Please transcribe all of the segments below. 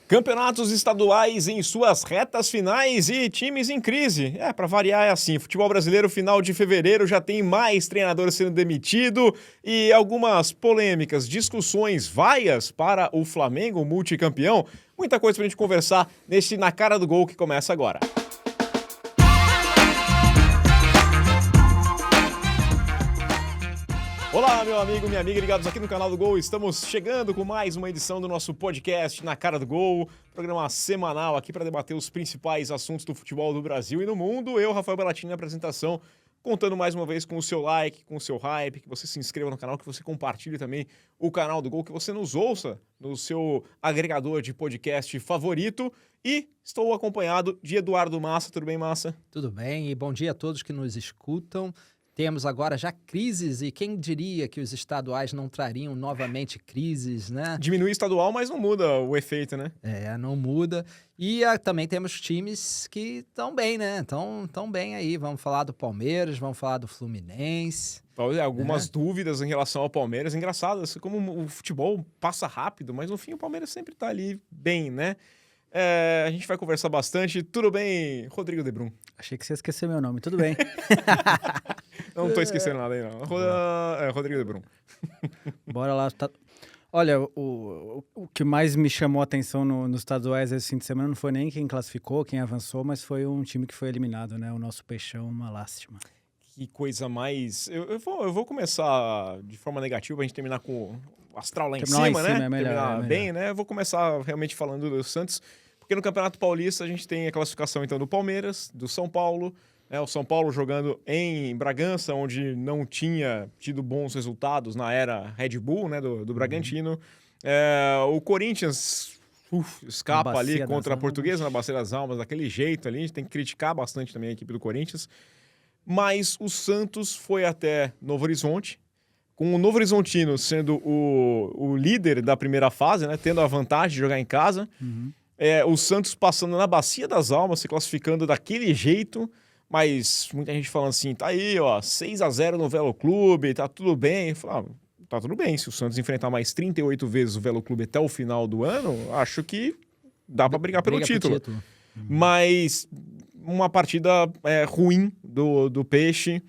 Campeonatos estaduais em suas retas finais e times em crise. Para variar é assim, futebol brasileiro final de fevereiro já tem mais treinador sendo demitido e algumas polêmicas, discussões, vaias para o Flamengo multicampeão. Muita coisa pra gente conversar neste Na Cara do Gol que começa agora. Olá, meu amigo, minha amiga, ligados aqui no canal do Gol. Estamos chegando com mais uma edição do nosso podcast Na Cara do Gol, programa semanal aqui para debater os principais assuntos do futebol do Brasil e do mundo. Eu, Rafael Bellatini, na apresentação, contando mais uma vez com o seu like, com o seu hype, que você se inscreva no canal, que você compartilhe também o canal do Gol, que você nos ouça no seu agregador de podcast favorito. E estou acompanhado de Eduardo Massa. Tudo bem, Massa? Tudo bem, e bom dia a todos que nos escutam. Temos agora já crises, e quem diria que os estaduais não trariam novamente crises, né? Diminui estadual, mas não muda o efeito, né? Não muda. E também temos times que estão bem, né? Estão bem aí. Vamos falar do Palmeiras, vamos falar do Fluminense. Algumas dúvidas em relação ao Palmeiras. Engraçadas, como o futebol passa rápido, mas no fim o Palmeiras sempre tá ali bem, né? A gente vai conversar bastante. Tudo bem, Rodrigo De Brum? Achei que você ia esquecer meu nome. Tudo bem. Não tô esquecendo nada aí, não. Rodrigo De Brum. Bora lá. Olha, o que mais me chamou a atenção nos estaduais esse fim de semana não foi nem quem classificou, quem avançou, mas foi um time que foi eliminado, né? O nosso Peixão, uma lástima. Que coisa mais... Eu vou começar de forma negativa pra gente terminar com o astral lá em cima, né? É melhor, terminar bem, né? Eu vou começar realmente falando do Santos, porque no Campeonato Paulista a gente tem a classificação então do Palmeiras, do São Paulo, né? O São Paulo jogando em Bragança, onde não tinha tido bons resultados na era Red Bull, né? Do Bragantino. O Corinthians escapa ali contra a Portuguesa, na Bacia das Almas, daquele jeito ali. A gente tem que criticar bastante também a equipe do Corinthians. Mas o Santos foi até Novo Horizonte, com o Novo Horizontino sendo o líder da primeira fase, né, tendo a vantagem de jogar em casa. O Santos passando na Bacia das Almas, se classificando daquele jeito, mas muita gente falando assim, tá aí, ó, 6-0 no Velo Clube, tá tudo bem. Eu falo, tá tudo bem, se o Santos enfrentar mais 38 vezes o Velo Clube até o final do ano, acho que dá pra brigar pelo título. Mas uma partida ruim do Peixe,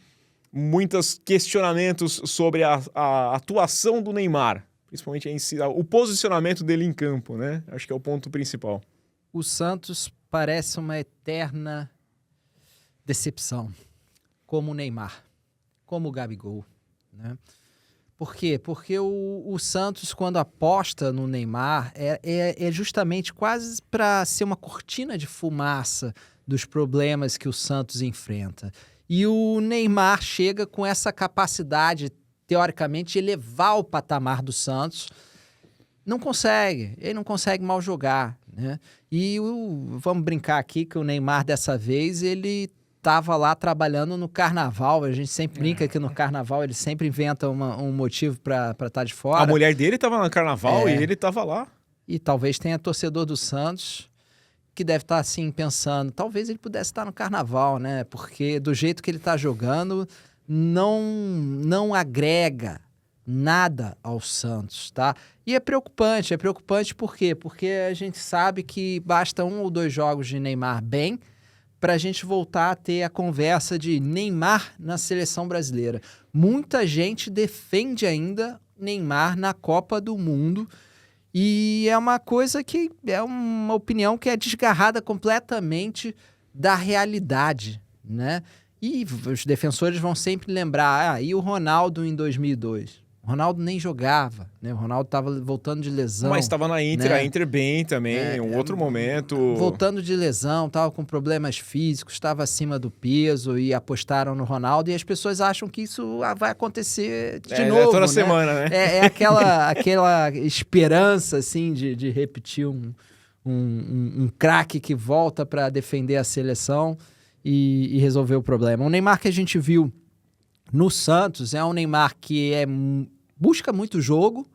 muitos questionamentos sobre a atuação do Neymar, principalmente o posicionamento dele em campo, né? Acho que é o ponto principal. O Santos parece uma eterna decepção, como o Neymar, como o Gabigol, né? Por quê? Porque o Santos, quando aposta no Neymar, é justamente quase para ser uma cortina de fumaça dos problemas que o Santos enfrenta. E o Neymar chega com essa capacidade, teoricamente, de elevar o patamar do Santos. Ele não consegue mal jogar, né? E vamos brincar aqui que o Neymar, dessa vez, ele estava lá trabalhando no carnaval. A gente sempre brinca que no carnaval ele sempre inventa um motivo para estar de fora. A mulher dele estava no carnaval e ele estava lá. E talvez tenha torcedor do Santos que deve estar assim pensando, talvez ele pudesse estar no carnaval, né? Porque do jeito que ele está jogando, não agrega nada ao Santos, tá? E é preocupante por quê? Porque a gente sabe que basta 1 ou 2 jogos de Neymar bem para a gente voltar a ter a conversa de Neymar na seleção brasileira. Muita gente defende ainda Neymar na Copa do Mundo, e é uma coisa que é uma opinião que é desgarrada completamente da realidade, né? E os defensores vão sempre lembrar, e o Ronaldo em 2002? O Ronaldo nem jogava, né? O Ronaldo estava voltando de lesão. Mas estava na Inter, né? A Inter bem também, um outro momento. Voltando de lesão, estava com problemas físicos, estava acima do peso e apostaram no Ronaldo. E as pessoas acham que isso vai acontecer de novo, toda né? semana, né? É aquela esperança, assim, de repetir um craque que volta para defender a seleção e resolver o problema. O Neymar que a gente viu no Santos é um Neymar que busca muito jogo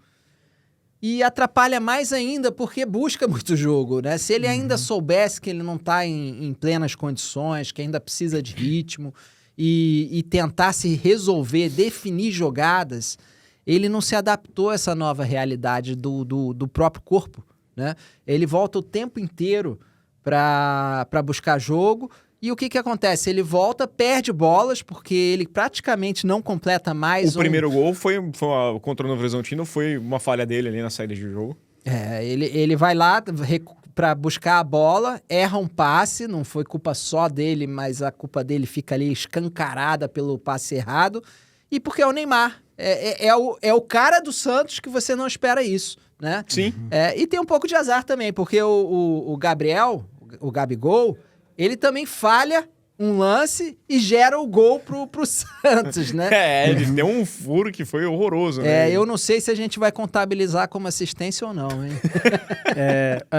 e atrapalha mais ainda porque busca muito jogo, né? Se ele ainda soubesse que ele não está em plenas condições, que ainda precisa de ritmo e tentasse resolver, definir jogadas, ele não se adaptou a essa nova realidade do próprio corpo, né? Ele volta o tempo inteiro para buscar jogo. E o que acontece? Ele volta, perde bolas, porque ele praticamente não completa mais. O primeiro gol contra o Novo Horizontino, foi uma falha dele ali na saída de jogo. Ele vai lá para buscar a bola, erra um passe, não foi culpa só dele, mas a culpa dele fica ali escancarada pelo passe errado. E porque é o Neymar. É o cara do Santos que você não espera isso, né? Sim. E tem um pouco de azar também, porque o Gabriel, o Gabigol, ele também falha um lance e gera o gol pro Santos, né? Ele deu um furo que foi horroroso, né? Eu não sei se a gente vai contabilizar como assistência ou não, hein?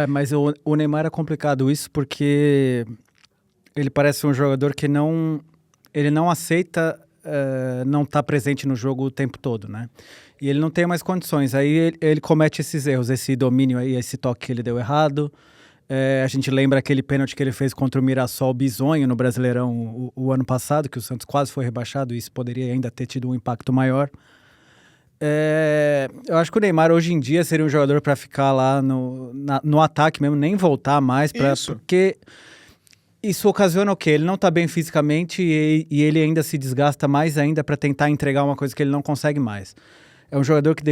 Mas o Neymar é complicado isso porque ele parece um jogador que ele não aceita não estar presente no jogo o tempo todo, né? E ele não tem mais condições. Aí ele comete esses erros, esse domínio aí, esse toque que ele deu errado. A gente lembra aquele pênalti que ele fez contra o Mirassol bizonho no Brasileirão o ano passado, que o Santos quase foi rebaixado e isso poderia ainda ter tido um impacto maior. Eu acho que o Neymar hoje em dia seria um jogador para ficar lá no ataque mesmo, nem voltar mais, porque isso ocasiona o quê? Ele não tá bem fisicamente e ele ainda se desgasta mais ainda para tentar entregar uma coisa que ele não consegue mais. É um jogador que,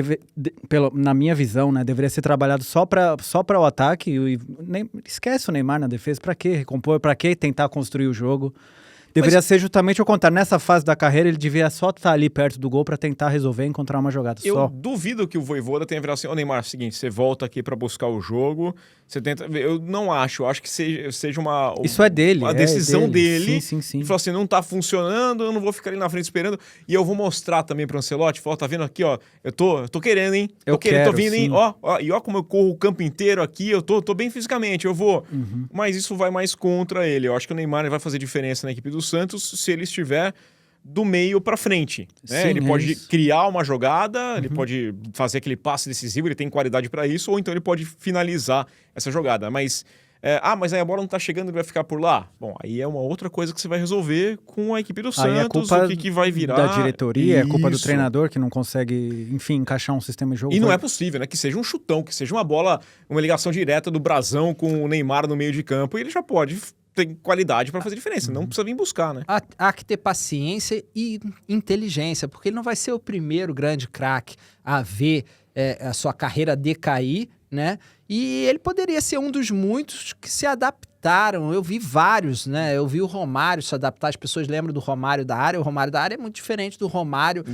na minha visão, né, deveria ser trabalhado só para o ataque. Esquece o Neymar na defesa. Para quê recompor? Para quê tentar construir o jogo? Deveria ser justamente o contrário. Nessa fase da carreira, ele devia só estar ali perto do gol para tentar resolver e encontrar uma jogada só. Eu duvido que o Vojvoda tenha virado assim, Neymar, é o seguinte, você volta aqui para buscar o jogo, você tenta... Eu não acho, eu acho que seja uma... Isso é dele. A decisão dele. Sim. E falou assim, não tá funcionando, eu não vou ficar ali na frente esperando. E eu vou mostrar também pro Ancelotti, falou, tá vendo aqui, ó, eu tô querendo, hein? Tô vindo, hein? E ó como eu corro o campo inteiro aqui, eu tô bem fisicamente, eu vou. Mas isso vai mais contra ele. Eu acho que o Neymar vai fazer diferença na equipe do Santos se ele estiver do meio para frente, né? Ele pode criar uma jogada, ele pode fazer aquele passe decisivo, ele tem qualidade para isso, ou então ele pode finalizar essa jogada. Mas mas aí a bola não tá chegando, ele vai ficar por lá. Bom, aí é uma outra coisa que você vai resolver com a equipe do Santos, o que vai virar. Da diretoria, é culpa do treinador que não consegue, enfim, encaixar um sistema de jogo. E não é possível, né? Que seja um chutão, que seja uma bola, uma ligação direta do Brasão com o Neymar no meio de campo, e ele já pode ter qualidade para fazer diferença, não precisa vir buscar, né? Há que ter paciência e inteligência, porque ele não vai ser o primeiro grande craque a ver a sua carreira decair, né? E ele poderia ser um dos muitos que se adaptaram. Eu vi vários, né? Eu vi o Romário se adaptar. As pessoas lembram do Romário da área. O Romário da área é muito diferente do Romário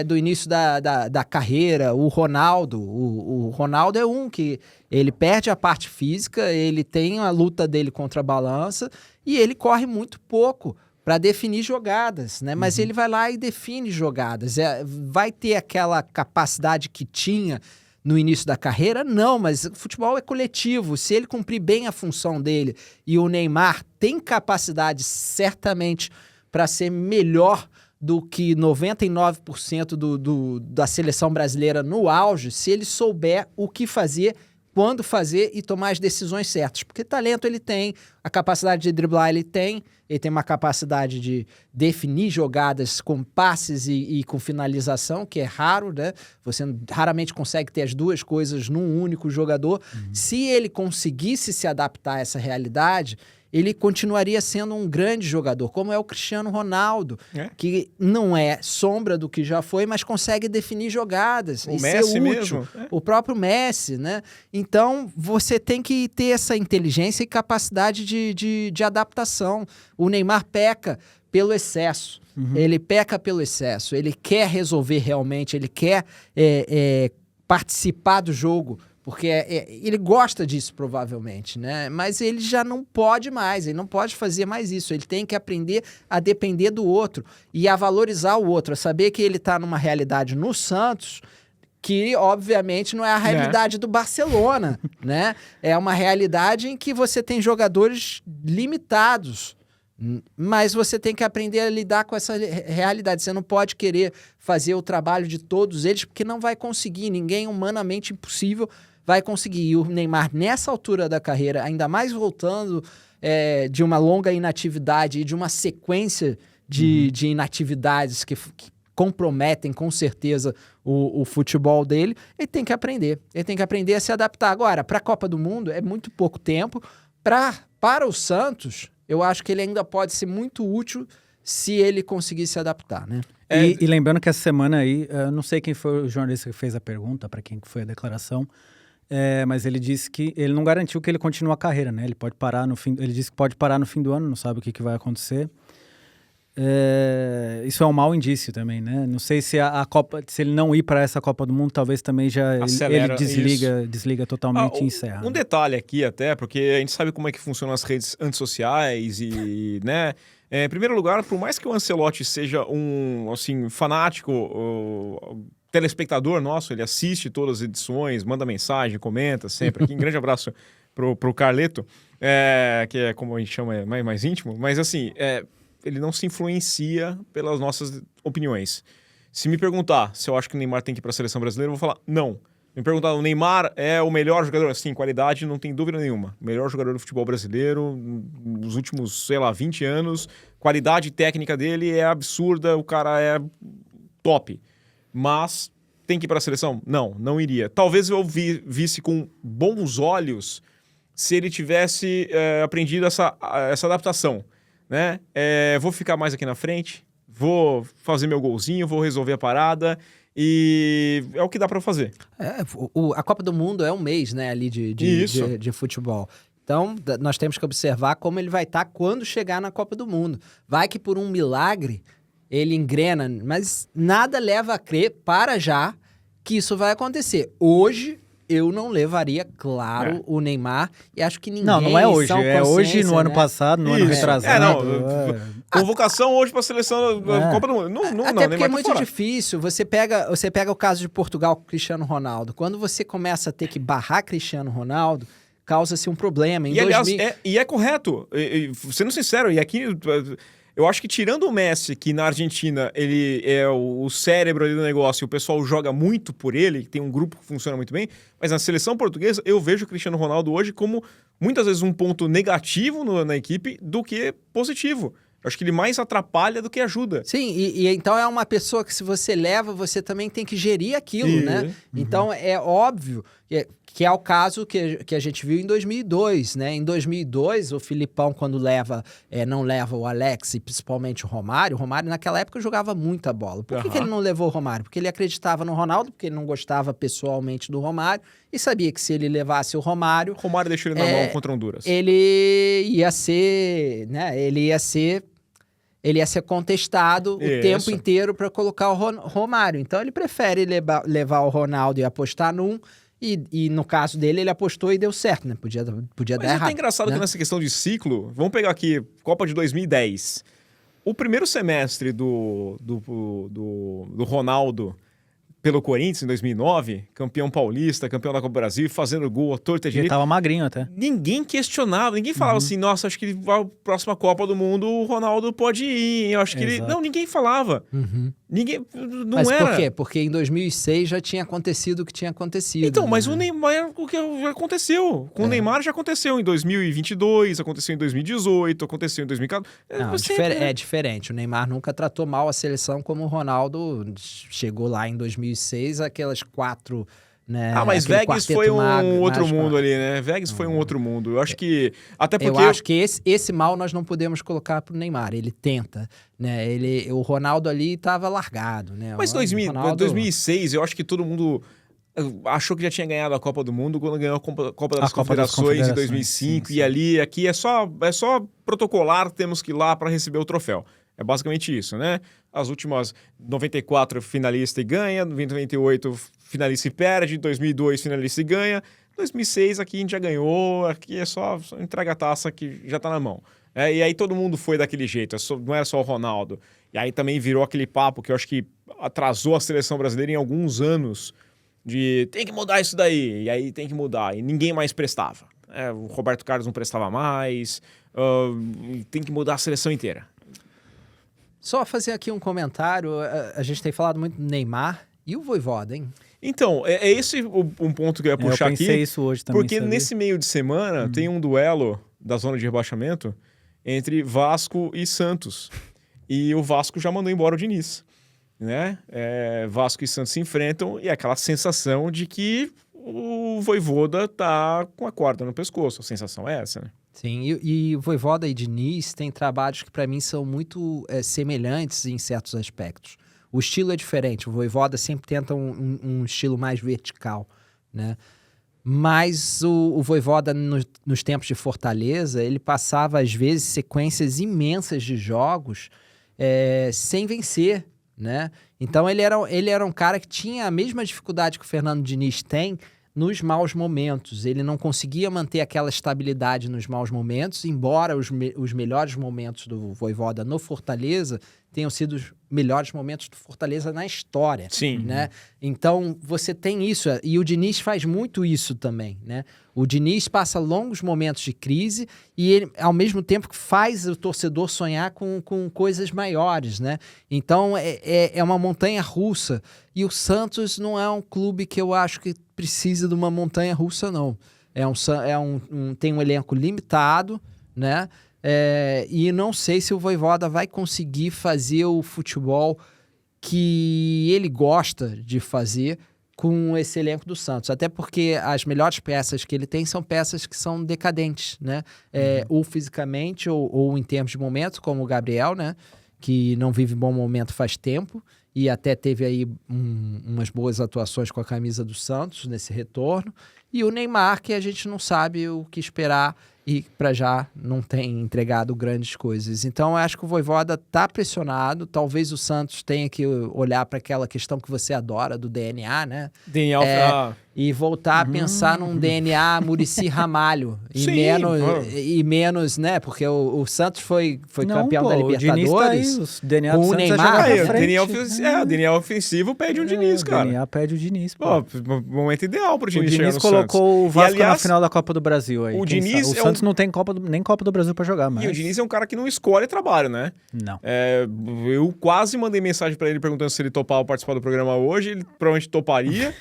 do início da carreira. O Ronaldo. O Ronaldo é um que ele perde a parte física, ele tem a luta dele contra a balança e ele corre muito pouco para definir jogadas, né? Mas ele vai lá e define jogadas. Vai ter aquela capacidade que tinha no início da carreira? Não, mas o futebol é coletivo. Se ele cumprir bem a função dele e o Neymar tem capacidade certamente para ser melhor do que 99% da seleção brasileira no auge, se ele souber o que fazer, quando fazer e tomar as decisões certas. Porque talento ele tem, a capacidade de driblar ele tem uma capacidade de definir jogadas com passes e com finalização, que é raro, né? Você raramente consegue ter as duas coisas num único jogador. Se ele conseguisse se adaptar a essa realidade, ele continuaria sendo um grande jogador, como é o Cristiano Ronaldo, que não é sombra do que já foi, mas consegue definir jogadas o e Messi ser útil. Mesmo. O próprio Messi, né? Então, você tem que ter essa inteligência e capacidade de adaptação. O Neymar peca pelo excesso. Ele peca pelo excesso. Ele quer resolver realmente, ele quer participar do jogo, porque ele gosta disso, provavelmente, né? Mas ele já não pode mais, ele não pode fazer mais isso. Ele tem que aprender a depender do outro e a valorizar o outro, a saber que ele está numa realidade no Santos que, obviamente, não é a realidade do Barcelona, né? É uma realidade em que você tem jogadores limitados, mas você tem que aprender a lidar com essa realidade. Você não pode querer fazer o trabalho de todos eles, porque não vai conseguir. Ninguém humanamente impossível vai conseguir. E o Neymar, nessa altura da carreira, ainda mais voltando de uma longa inatividade e de uma sequência de inatividades que comprometem com certeza o futebol dele, ele tem que aprender. Ele tem que aprender a se adaptar. Agora, para a Copa do Mundo é muito pouco tempo. Para o Santos, eu acho que ele ainda pode ser muito útil se ele conseguir se adaptar, né? E lembrando que essa semana aí, não sei quem foi o jornalista que fez a pergunta, para quem foi a declaração, mas ele disse que ele não garantiu que ele continue a carreira, né? Ele pode parar no fim, ele disse que pode parar no fim do ano, não sabe o que vai acontecer. Isso é um mau indício também, né? Não sei se a Copa, se ele não ir para essa Copa do Mundo, talvez também já ele desliga totalmente e encerra. Um detalhe aqui até, porque a gente sabe como é que funcionam as redes antissociais e, né? Em primeiro lugar, por mais que o Ancelotti seja um, assim, fanático, telespectador nosso, ele assiste todas as edições, manda mensagem, comenta sempre. Aqui, um grande abraço pro Carleto, que é como a gente chama, mais íntimo, mas assim, ele não se influencia pelas nossas opiniões. Se me perguntar se eu acho que o Neymar tem que ir para a seleção brasileira, eu vou falar não. Me perguntar, o Neymar é o melhor jogador? Sim, qualidade, não tem dúvida nenhuma. O melhor jogador do futebol brasileiro nos últimos, 20 anos. Qualidade técnica dele é absurda, o cara é top. Mas tem que ir para a seleção? Não iria. Talvez eu visse com bons olhos se ele tivesse aprendido essa adaptação. Né? Vou ficar mais aqui na frente, vou fazer meu golzinho, vou resolver a parada e é o que dá para fazer. A Copa do Mundo é um mês, né, ali de futebol. Então, nós temos que observar como ele vai estar quando chegar na Copa do Mundo. Vai que por um milagre ele engrena, mas nada leva a crer, para já, que isso vai acontecer. Hoje, eu não levaria, claro, o Neymar, e acho que ninguém... Não é hoje, é hoje, no ano passado, no ano retrasado. Convocação hoje para a seleção da Copa do Mundo. Até porque é muito difícil. Você pega o caso de Portugal com o Cristiano Ronaldo. Quando você começa a ter que barrar Cristiano Ronaldo, causa-se um problema. Aliás, é correto. Sendo sincero, e aqui... Eu acho que tirando o Messi, que na Argentina ele é o cérebro ali do negócio e o pessoal joga muito por ele, tem um grupo que funciona muito bem, mas na seleção portuguesa eu vejo o Cristiano Ronaldo hoje como muitas vezes um ponto negativo na equipe do que positivo. Eu acho que ele mais atrapalha do que ajuda. Sim, e então é uma pessoa que se você leva, você também tem que gerir aquilo, né? Uhum. Então é óbvio que é o caso que a gente viu em 2002, né? Em 2002, o Filipão, quando não leva o Alex e principalmente o Romário naquela época jogava muita bola. Por que ele não levou o Romário? Porque ele acreditava no Ronaldo, porque ele não gostava pessoalmente do Romário e sabia que se ele levasse o Romário... O Romário deixou ele na mão contra Honduras. Ele ia ser, né? Ele ia ser contestado o tempo inteiro para colocar o Romário. Então ele prefere levar o Ronaldo e apostar num. E no caso dele, ele apostou e deu certo, né? Podia dar errado. Mas é engraçado, né? Que nessa questão de ciclo, vamos pegar aqui Copa de 2010. O primeiro semestre do Ronaldo pelo Corinthians em 2009, campeão paulista, campeão da Copa do Brasil, fazendo gol à torta e direita. Ele tava magrinho até. Ninguém questionava, ninguém falava assim, nossa, acho que a próxima Copa do Mundo o Ronaldo pode ir. Eu acho que ele... Não, ninguém falava. Ninguém... Não mas era. Por quê? Porque em 2006 já tinha acontecido o que tinha acontecido. Então, né? Mas o Neymar, o que já aconteceu. Com o Neymar já aconteceu em 2022, aconteceu em 2018, aconteceu em 2014. É diferente. O Neymar nunca tratou mal a seleção como o Ronaldo chegou lá em 2006, aquelas 4... Né, mas Vegas foi outro mundo ali, né? Vegas foi um outro mundo. Eu acho que... Até porque... Eu acho que esse mal nós não podemos colocar pro Neymar. Ele tenta, né? O Ronaldo ali estava largado, né? Mas 2006, eu acho que todo mundo achou que já tinha ganhado a Copa do Mundo quando ganhou a Copa das Confederações em 2005. Sim. E aqui é só protocolar, temos que ir lá para receber o troféu. É basicamente isso, né? As últimas 94 finalista e ganha, 98 finalista e perde, 2002 finalista e ganha, 2006 aqui a gente já ganhou, aqui é só entrega a taça que já tá na mão. E aí todo mundo foi daquele jeito, não era só o Ronaldo. E aí também virou aquele papo que eu acho que atrasou a seleção brasileira em alguns anos de tem que mudar isso daí, e aí tem que mudar, e ninguém mais prestava. O Roberto Carlos não prestava mais, tem que mudar a seleção inteira. Só fazer aqui um comentário, a gente tem falado muito do Neymar e o Vojvoda, hein? Então, é esse um ponto que eu ia puxar aqui. Eu pensei isso hoje também, porque sabia? Nesse meio de semana tem um duelo da zona de rebaixamento entre Vasco e Santos. E o Vasco já mandou embora o Diniz. né? Vasco e Santos se enfrentam e é aquela sensação de que o Vojvoda tá com a corda no pescoço. A sensação é essa, né? Sim, e o Vojvoda e Diniz têm trabalhos que para mim são muito semelhantes em certos aspectos. O estilo é diferente, o Vojvoda sempre tenta um estilo mais vertical, né? Mas o Vojvoda, nos tempos de Fortaleza, ele passava, às vezes, sequências imensas de jogos sem vencer, né? Então, ele era um cara que tinha a mesma dificuldade que o Fernando Diniz tem nos maus momentos. Ele não conseguia manter aquela estabilidade nos maus momentos, embora os melhores momentos do Vojvoda no Fortaleza tenham sido os melhores momentos do Fortaleza na história. Sim. Né? Então, você tem isso, e o Diniz faz muito isso também, né? O Diniz passa longos momentos de crise e ele, ao mesmo tempo, faz o torcedor sonhar com coisas maiores, né? Então, é uma montanha russa. E o Santos não é um clube que eu acho que precisa de uma montanha russa, não. Tem um elenco limitado, né? E não sei se o Vojvoda vai conseguir fazer o futebol que ele gosta de fazer com esse elenco do Santos. Até porque as melhores peças que ele tem são peças que são decadentes, né? Ou fisicamente ou em termos de momento, como o Gabriel, né? Que não vive bom momento faz tempo e até teve aí umas boas atuações com a camisa do Santos nesse retorno. E o Neymar, que a gente não sabe o que esperar e para já não tem entregado grandes coisas. Então, eu acho que o Vojvoda está pressionado. Talvez o Santos tenha que olhar para aquela questão que você adora do DNA, né? DNA. E voltar a pensar num DNA Muricy Ramalho. E menos, né? Porque o Santos foi campeão da Libertadores. O DNA com do o Santos Neymar. O DNA ofensivo pede um Diniz, cara. O DNA pede o Diniz, pô. Momento ideal pro Diniz. O Diniz colocou o Vasco na final da Copa do Brasil aí. O Diniz o Santos não tem nem Copa do Brasil pra jogar, mas... E o Diniz é um cara que não escolhe trabalho, né? Não. Eu quase mandei mensagem pra ele perguntando se ele topava participar do programa hoje. Ele provavelmente toparia,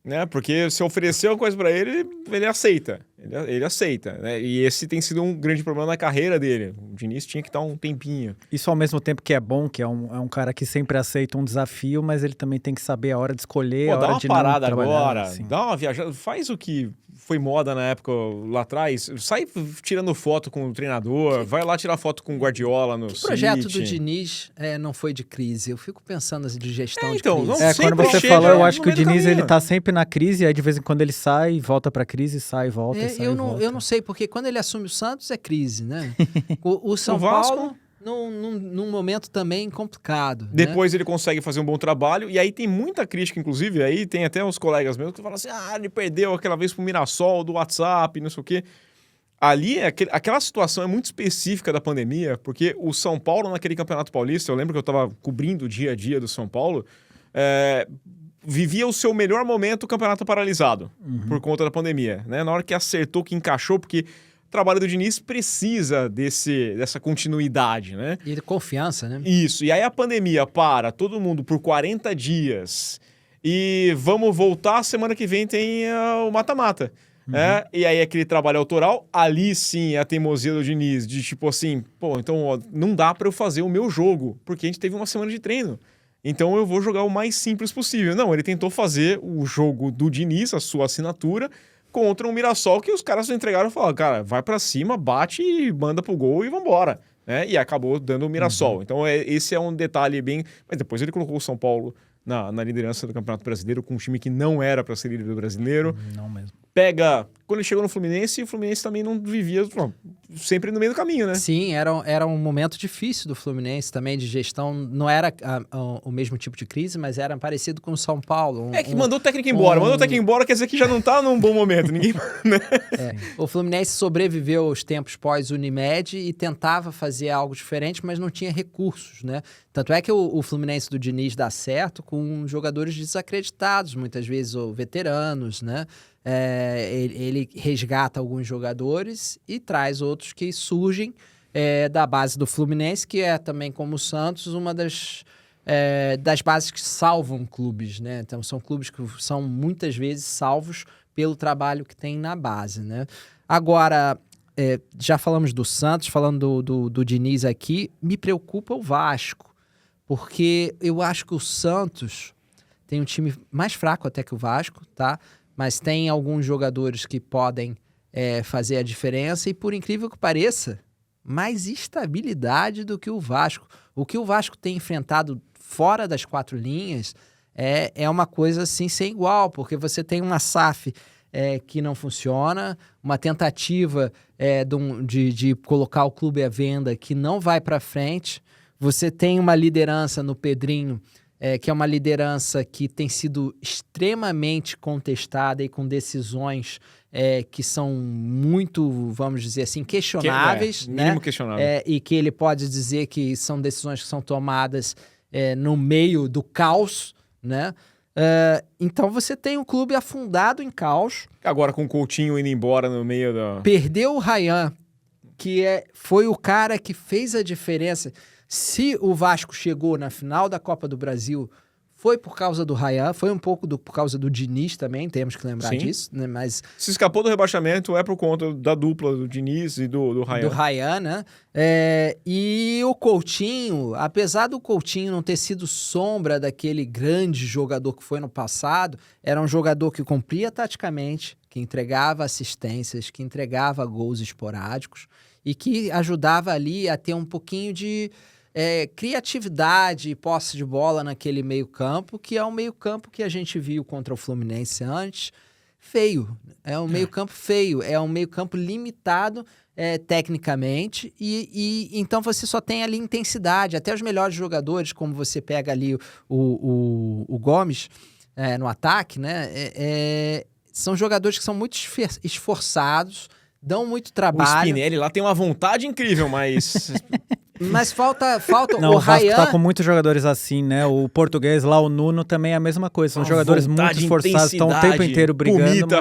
né? Porque se oferecer uma coisa pra ele, ele aceita. Ele aceita, né? E esse tem sido um grande problema na carreira dele. O Diniz tinha que dar um tempinho. Isso ao mesmo tempo que é bom, que é um cara que sempre aceita um desafio, mas ele também tem que saber a hora de escolher, a hora de não trabalhar. Dá uma parada agora, assim. dá uma viajada, faz o que foi moda na época lá atrás, sai tirando foto com o treinador, vai lá tirar foto com o Guardiola no O projeto do Diniz não foi de crise. Eu fico pensando de gestão de então, crise. não Quando você falou, eu acho que o Diniz ele tá sempre na crise, aí de vez em quando ele sai, volta pra crise, sai, volta, sai, volta. Eu não sei, porque quando ele assume o Santos é crise, né? O São Vasco, Paulo, num momento também complicado. Depois ele consegue fazer um bom trabalho, e aí tem muita crítica, inclusive, aí tem até uns colegas meus que falam assim, ele perdeu aquela vez pro Mirassol, do WhatsApp, não sei o quê. Ali, aquela situação é muito específica da pandemia, porque o São Paulo, naquele Campeonato Paulista, eu lembro que eu tava cobrindo o dia a dia do São Paulo, vivia o seu melhor momento o campeonato paralisado, por conta da pandemia, né? Na hora que acertou, que encaixou, porque o trabalho do Diniz precisa dessa continuidade, né? E de confiança, né? Isso. E aí a pandemia para todo mundo por 40 dias e vamos voltar, semana que vem tem o mata-mata. E aí aquele trabalho autoral, ali sim a teimosia do Diniz, de tipo assim, então não dá para eu fazer o meu jogo, porque a gente teve uma semana de treino. Então eu vou jogar o mais simples possível. Não, ele tentou fazer o jogo do Diniz, a sua assinatura, contra um Mirassol que os caras não entregaram e falaram, cara, vai pra cima, bate e manda pro gol e vambora. Né? E acabou dando o Mirassol. Então esse é um detalhe bem... Mas depois ele colocou o São Paulo na liderança do Campeonato Brasileiro com um time que não era pra ser líder do Brasileiro. Não mesmo. Quando ele chegou no Fluminense, o Fluminense também não vivia sempre no meio do caminho, né? Sim, era um momento difícil do Fluminense também, de gestão. Não era o mesmo tipo de crise, mas era parecido com o São Paulo. Que mandou o técnico embora. Mandou o técnico embora quer dizer que já não tá num bom momento. Ninguém... Né? O Fluminense sobreviveu aos tempos pós-Unimed e tentava fazer algo diferente, mas não tinha recursos, né? Tanto é que o Fluminense do Diniz dá certo com jogadores desacreditados, muitas vezes, ou veteranos, né? Ele resgata alguns jogadores e traz outros que surgem da base do Fluminense, que é também, como o Santos, uma das bases que salvam clubes, né? Então, são clubes que são muitas vezes salvos pelo trabalho que tem na base, né? Agora, já falamos do Santos, falando do Diniz aqui, me preocupa o Vasco, porque eu acho que o Santos tem um time mais fraco até que o Vasco, tá? Mas tem alguns jogadores que podem fazer a diferença e, por incrível que pareça, mais estabilidade do que o Vasco. O que o Vasco tem enfrentado fora das 4 linhas é uma coisa assim sem igual, porque você tem uma SAF que não funciona, uma tentativa de colocar o clube à venda que não vai para frente. Você tem uma liderança no Pedrinho, que é uma liderança que tem sido extremamente contestada e com decisões que são muito, vamos dizer assim, questionáveis. Mínimo né? questionável. E que ele pode dizer que são decisões que são tomadas no meio do caos, né? Então você tem um clube afundado em caos. Agora com o Coutinho indo embora no meio da... Perdeu o Ryan, que foi o cara que fez a diferença. Se o Vasco chegou na final da Copa do Brasil, foi por causa do Ryan, foi um pouco por causa do Diniz também, temos que lembrar disso, né? Mas se escapou do rebaixamento por conta da dupla do Diniz e do Ryan. Do Ryan, né? E o Coutinho, apesar do Coutinho não ter sido sombra daquele grande jogador que foi no passado, era um jogador que cumpria taticamente, que entregava assistências, que entregava gols esporádicos e que ajudava ali a ter um pouquinho de criatividade e posse de bola naquele meio-campo, que é um meio-campo que a gente viu contra o Fluminense antes, feio. É um meio-campo feio, é um meio-campo limitado tecnicamente, e então você só tem ali intensidade. Até os melhores jogadores, como você pega ali o Gomes no ataque, né? São jogadores que são muito esforçados, dão muito trabalho. O Spinelli lá tem uma vontade incrível, mas... Mas falta Não, o Vasco Ryan... tá com muitos jogadores assim, né? O português lá, o Nuno, também é a mesma coisa. São jogadores muito esforçados, estão o tempo inteiro brigando. Comita,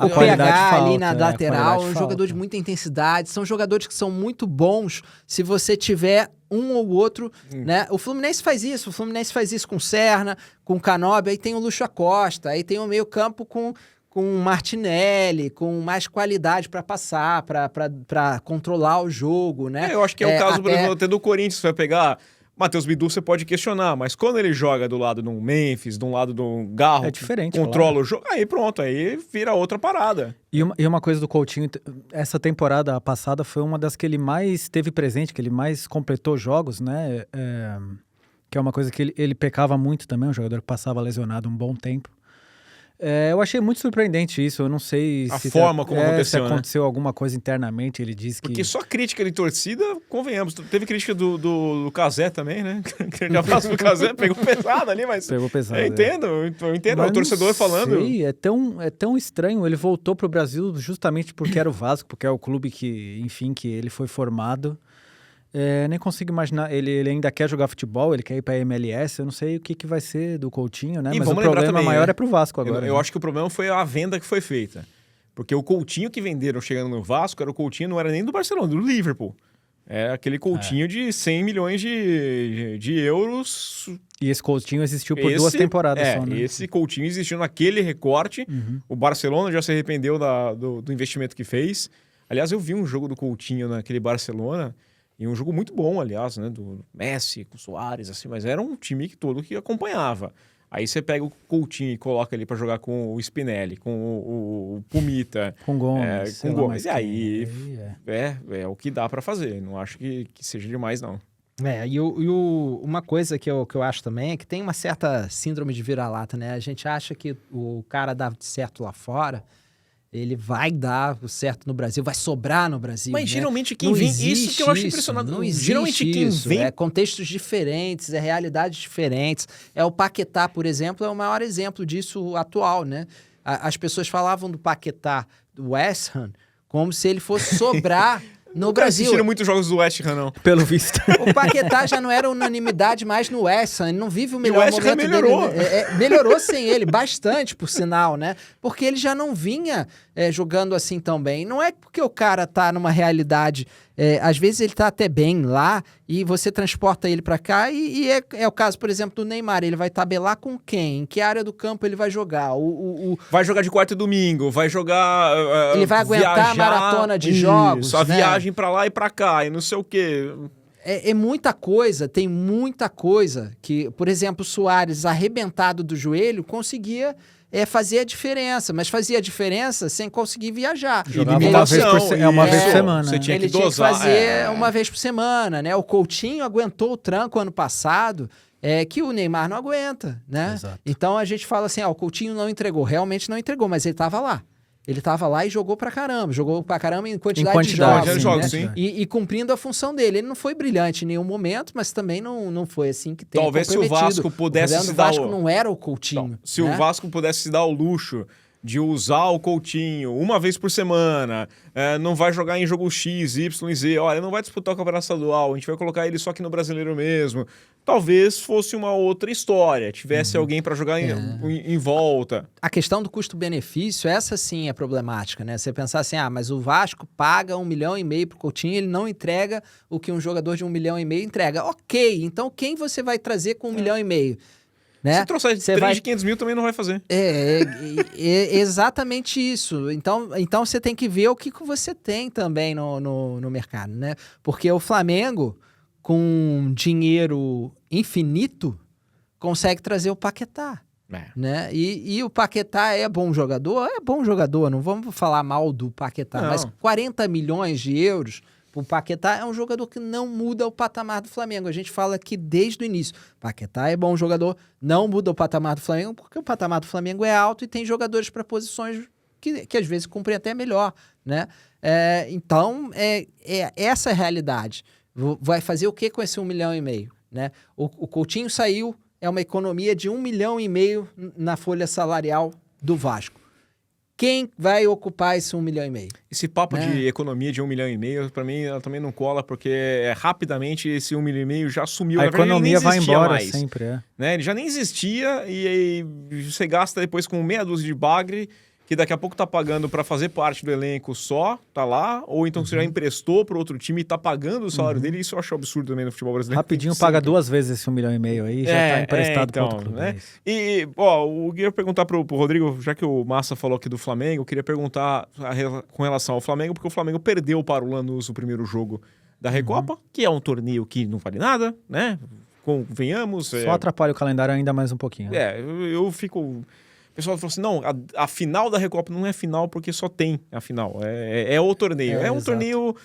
o PH ali na lateral, um jogador de muita intensidade. São jogadores que são muito bons se você tiver um ou outro, né? O Fluminense faz isso. O Fluminense faz isso com o Serna, com o Canóbio. Aí tem o Lúcio Acosta. Aí tem o meio campo com o Martinelli, com mais qualidade para passar, para controlar o jogo, né? Eu acho que é o caso, por exemplo, até do Corinthians. Você vai pegar Matheus Bidu, você pode questionar, mas quando ele joga do lado do Memphis, do lado do Garro, diferente, controla o jogo, aí pronto, aí vira outra parada. E uma coisa do Coutinho, essa temporada passada foi uma das que ele mais teve presente, que ele mais completou jogos, né? Que é uma coisa que ele pecava muito também, um jogador que passava lesionado um bom tempo. Eu achei muito surpreendente isso, eu não sei a forma como aconteceu, se aconteceu alguma coisa internamente, ele disse que... Porque só crítica de torcida, convenhamos, teve crítica do Cazé também, né? Já abraço pro Cazé, pegou pesado ali, mas... Pegou pesado, eu entendo, mas o torcedor falando... Sei, é tão estranho, ele voltou pro Brasil justamente porque era o Vasco, porque é o clube que, enfim, que ele foi formado. Nem consigo imaginar, ele ainda quer jogar futebol, ele quer ir pra MLS, eu não sei o que vai ser do Coutinho, né? Mas o problema também, maior é pro Vasco agora. Eu acho que o problema foi a venda que foi feita. Porque o Coutinho que venderam chegando no Vasco, era o Coutinho, não era nem do Barcelona, do Liverpool. Era aquele Coutinho de 100 milhões de euros. E esse Coutinho existiu por 2 temporadas só, né? Esse Coutinho existiu naquele recorte. O Barcelona já se arrependeu do investimento que fez. Aliás, eu vi um jogo do Coutinho naquele Barcelona... E um jogo muito bom, aliás, né? Do Messi, com o Suárez, assim, mas era um time que acompanhava. Aí você pega o Coutinho e coloca ali pra jogar com o Spinelli, com o Pumita. Com Gomes. Com Gomes. E aí é o que dá pra fazer. Não acho que seja demais, não. Uma coisa que eu acho também é que tem uma certa síndrome de vira-lata, né? A gente acha que o cara dá certo lá fora... Ele vai dar o certo no Brasil, vai sobrar no Brasil. Mas né? geralmente quem vem... Isso que eu acho impressionante. Não existe geralmente quem isso. vem... É contextos diferentes, realidades diferentes. O Paquetá, por exemplo, é o maior exemplo disso atual, né? As pessoas falavam do Paquetá, do West Ham, como se ele fosse sobrar... No Brasil. Assistiram muitos jogos do West Ham, não. Pelo visto. O Paquetá já não era unanimidade mais no West Ham, ele não vive o melhor momento dele. Melhorou. Melhorou sem ele, bastante, por sinal, né? Porque ele já não vinha jogando assim tão bem. Não é porque o cara tá numa realidade... às vezes ele tá até bem lá e você transporta ele pra cá e é o caso, por exemplo, do Neymar. Ele vai tabelar com quem? Em que área do campo ele vai jogar? Vai jogar de quarta e domingo, vai jogar... ele vai aguentar a maratona de jogos, a viagem pra lá e pra cá e não sei o quê. É muita coisa, tem muita coisa que, por exemplo, o Suárez arrebentado do joelho conseguia fazer a diferença, mas fazia a diferença sem conseguir viajar. Jogava E uma vez por limitação, semana. Você tinha Ele que dosar. tinha que fazer uma vez por semana, né? O Coutinho aguentou o tranco ano passado, que o Neymar não aguenta, né? Exato. Então a gente fala assim, o Coutinho não entregou, realmente não entregou, mas ele estava lá. Ele estava lá e jogou pra caramba em quantidade de jogos, sim. E cumprindo a função dele. Ele não foi brilhante em nenhum momento, mas também não foi assim que tem Talvez se o Vasco pudesse se dar... O Vasco não era o Coutinho. Se o Vasco pudesse se dar o luxo de usar o Coutinho uma vez por semana, não vai jogar em jogo X, Y e Z, olha, não vai disputar o Campeonato Estadual, a gente vai colocar ele só aqui no Brasileiro mesmo. Talvez fosse uma outra história, tivesse alguém para jogar em volta. A questão do custo-benefício, essa sim é problemática, né? Você pensar assim, mas o Vasco paga 1,5 milhão pro Coutinho, ele não entrega o que um jogador de 1,5 milhão entrega. Ok, então quem você vai trazer com 1,5 milhão? Né? Se trouxer 3 de 500 mil também não vai fazer. É exatamente isso. Então você tem que ver o que você tem também no mercado, né? Porque o Flamengo, com dinheiro infinito, consegue trazer o Paquetá. Né? E o Paquetá é bom jogador? É bom jogador, não vamos falar mal do Paquetá, mas 40 milhões de euros... O Paquetá é um jogador que não muda o patamar do Flamengo. A gente fala aqui desde o início. Paquetá é bom jogador, não muda o patamar do Flamengo, porque o patamar do Flamengo é alto e tem jogadores para posições que às vezes cumprem até melhor, né? Então, essa é a realidade. Vai fazer o que com esse 1,5 milhão? Né? O Coutinho saiu, é uma economia de 1,5 milhão na folha salarial do Vasco. Quem vai ocupar esse 1,5 milhão? Esse papo de economia de 1,5 milhão, para mim, ela também não cola, porque rapidamente esse 1,5 milhão já sumiu. A economia vai embora mais, sempre, né? Ele já nem existia e você gasta depois com meia dúzia de bagre, que daqui a pouco tá pagando para fazer parte do elenco só, tá lá, ou então você já emprestou para outro time e tá pagando o salário dele, isso eu acho absurdo também no futebol brasileiro. Rapidinho paga 2 vezes esse 1,5 milhão aí, já tá emprestado então, para outro clube. Né? E, eu queria perguntar pro Rodrigo, já que o Massa falou aqui do Flamengo, eu queria perguntar com relação ao Flamengo, porque o Flamengo perdeu para o Lanús o primeiro jogo da Recopa, que é um torneio que não vale nada, né? Convenhamos. Só atrapalha o calendário ainda mais um pouquinho. Né? Eu fico... O pessoal falou assim, não, a final da Recopa não é final porque só tem a final. É o torneio. É um torneio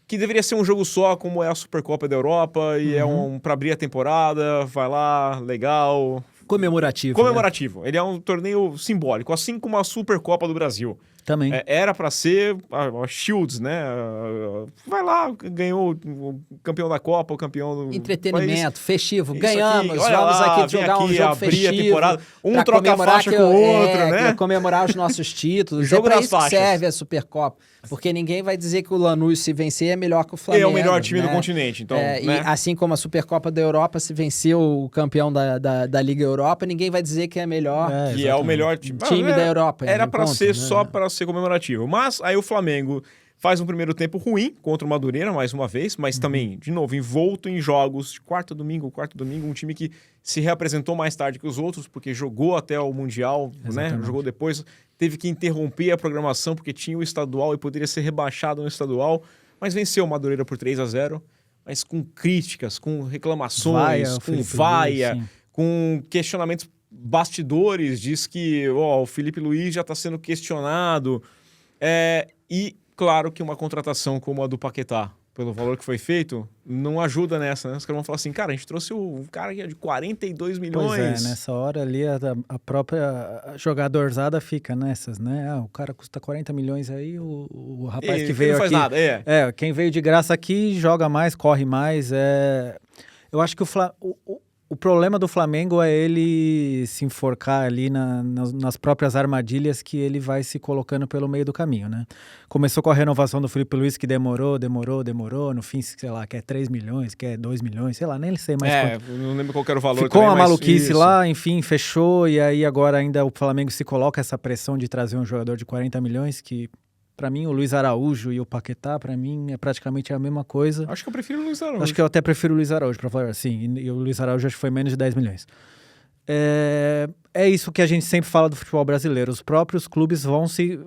que deveria ser um jogo só, como é a Supercopa da Europa, e é para abrir a temporada, vai lá, legal. Comemorativo. Né? Ele é um torneio simbólico, assim como a Supercopa do Brasil. Também. Era para ser a Shields, né? Vai lá, ganhou o campeão da Copa, o campeão do entretenimento, país. Festivo. Isso ganhamos, aqui, vamos lá, aqui jogar um jogo festivo. A temporada. Um troca a faixa com o outro, né? Comemorar os nossos títulos. Jogo pra das isso faixas. Que serve a Supercopa. Porque ninguém vai dizer que o Lanús, se vencer, é melhor que o Flamengo. É o melhor time né? do continente, então. Né? E assim como a Supercopa da Europa, se venceu o campeão da Liga Europa, ninguém vai dizer que é melhor. Que é o melhor time da Europa. Era para ser só para ser comemorativo. Mas aí o Flamengo faz um primeiro tempo ruim contra o Madureira, mais uma vez, mas também, de novo, envolto em jogos de quarto domingo, um time que se reapresentou mais tarde que os outros, porque jogou até o Mundial, né? Jogou depois, teve que interromper a programação porque tinha o estadual e poderia ser rebaixado no estadual, mas venceu o Madureira por 3-0, mas com críticas, com reclamações, com vaia, com questionamentos bastidores, diz que o Felipe Luiz já está sendo questionado, e claro que uma contratação como a do Paquetá, pelo valor que foi feito, não ajuda nessa, né? Os caras vão falar assim, cara, a gente trouxe um cara que é de 42 milhões. Pois nessa hora ali a própria jogadorzada fica nessas, né? O cara custa 40 milhões aí, o rapaz que veio não faz aqui... nada, quem veio de graça aqui joga mais, corre mais, Eu acho que o problema do Flamengo é ele se enforcar ali nas próprias armadilhas que ele vai se colocando pelo meio do caminho, né? Começou com a renovação do Felipe Luiz, que demorou, no fim, sei lá, quer 3 milhões, quer 2 milhões, sei lá, nem sei mais quanto. Não lembro qual era o valor. Ficou também, uma maluquice isso. lá, enfim, fechou, e aí agora ainda o Flamengo se coloca essa pressão de trazer um jogador de 40 milhões, que... Pra mim, o Luiz Araújo e o Paquetá, pra mim, é praticamente a mesma coisa. Acho que eu prefiro o Luiz Araújo. Acho que eu até prefiro o Luiz Araújo, pra falar assim. E o Luiz Araújo acho que foi menos de 10 milhões. É isso que a gente sempre fala do futebol brasileiro. Os próprios clubes vão se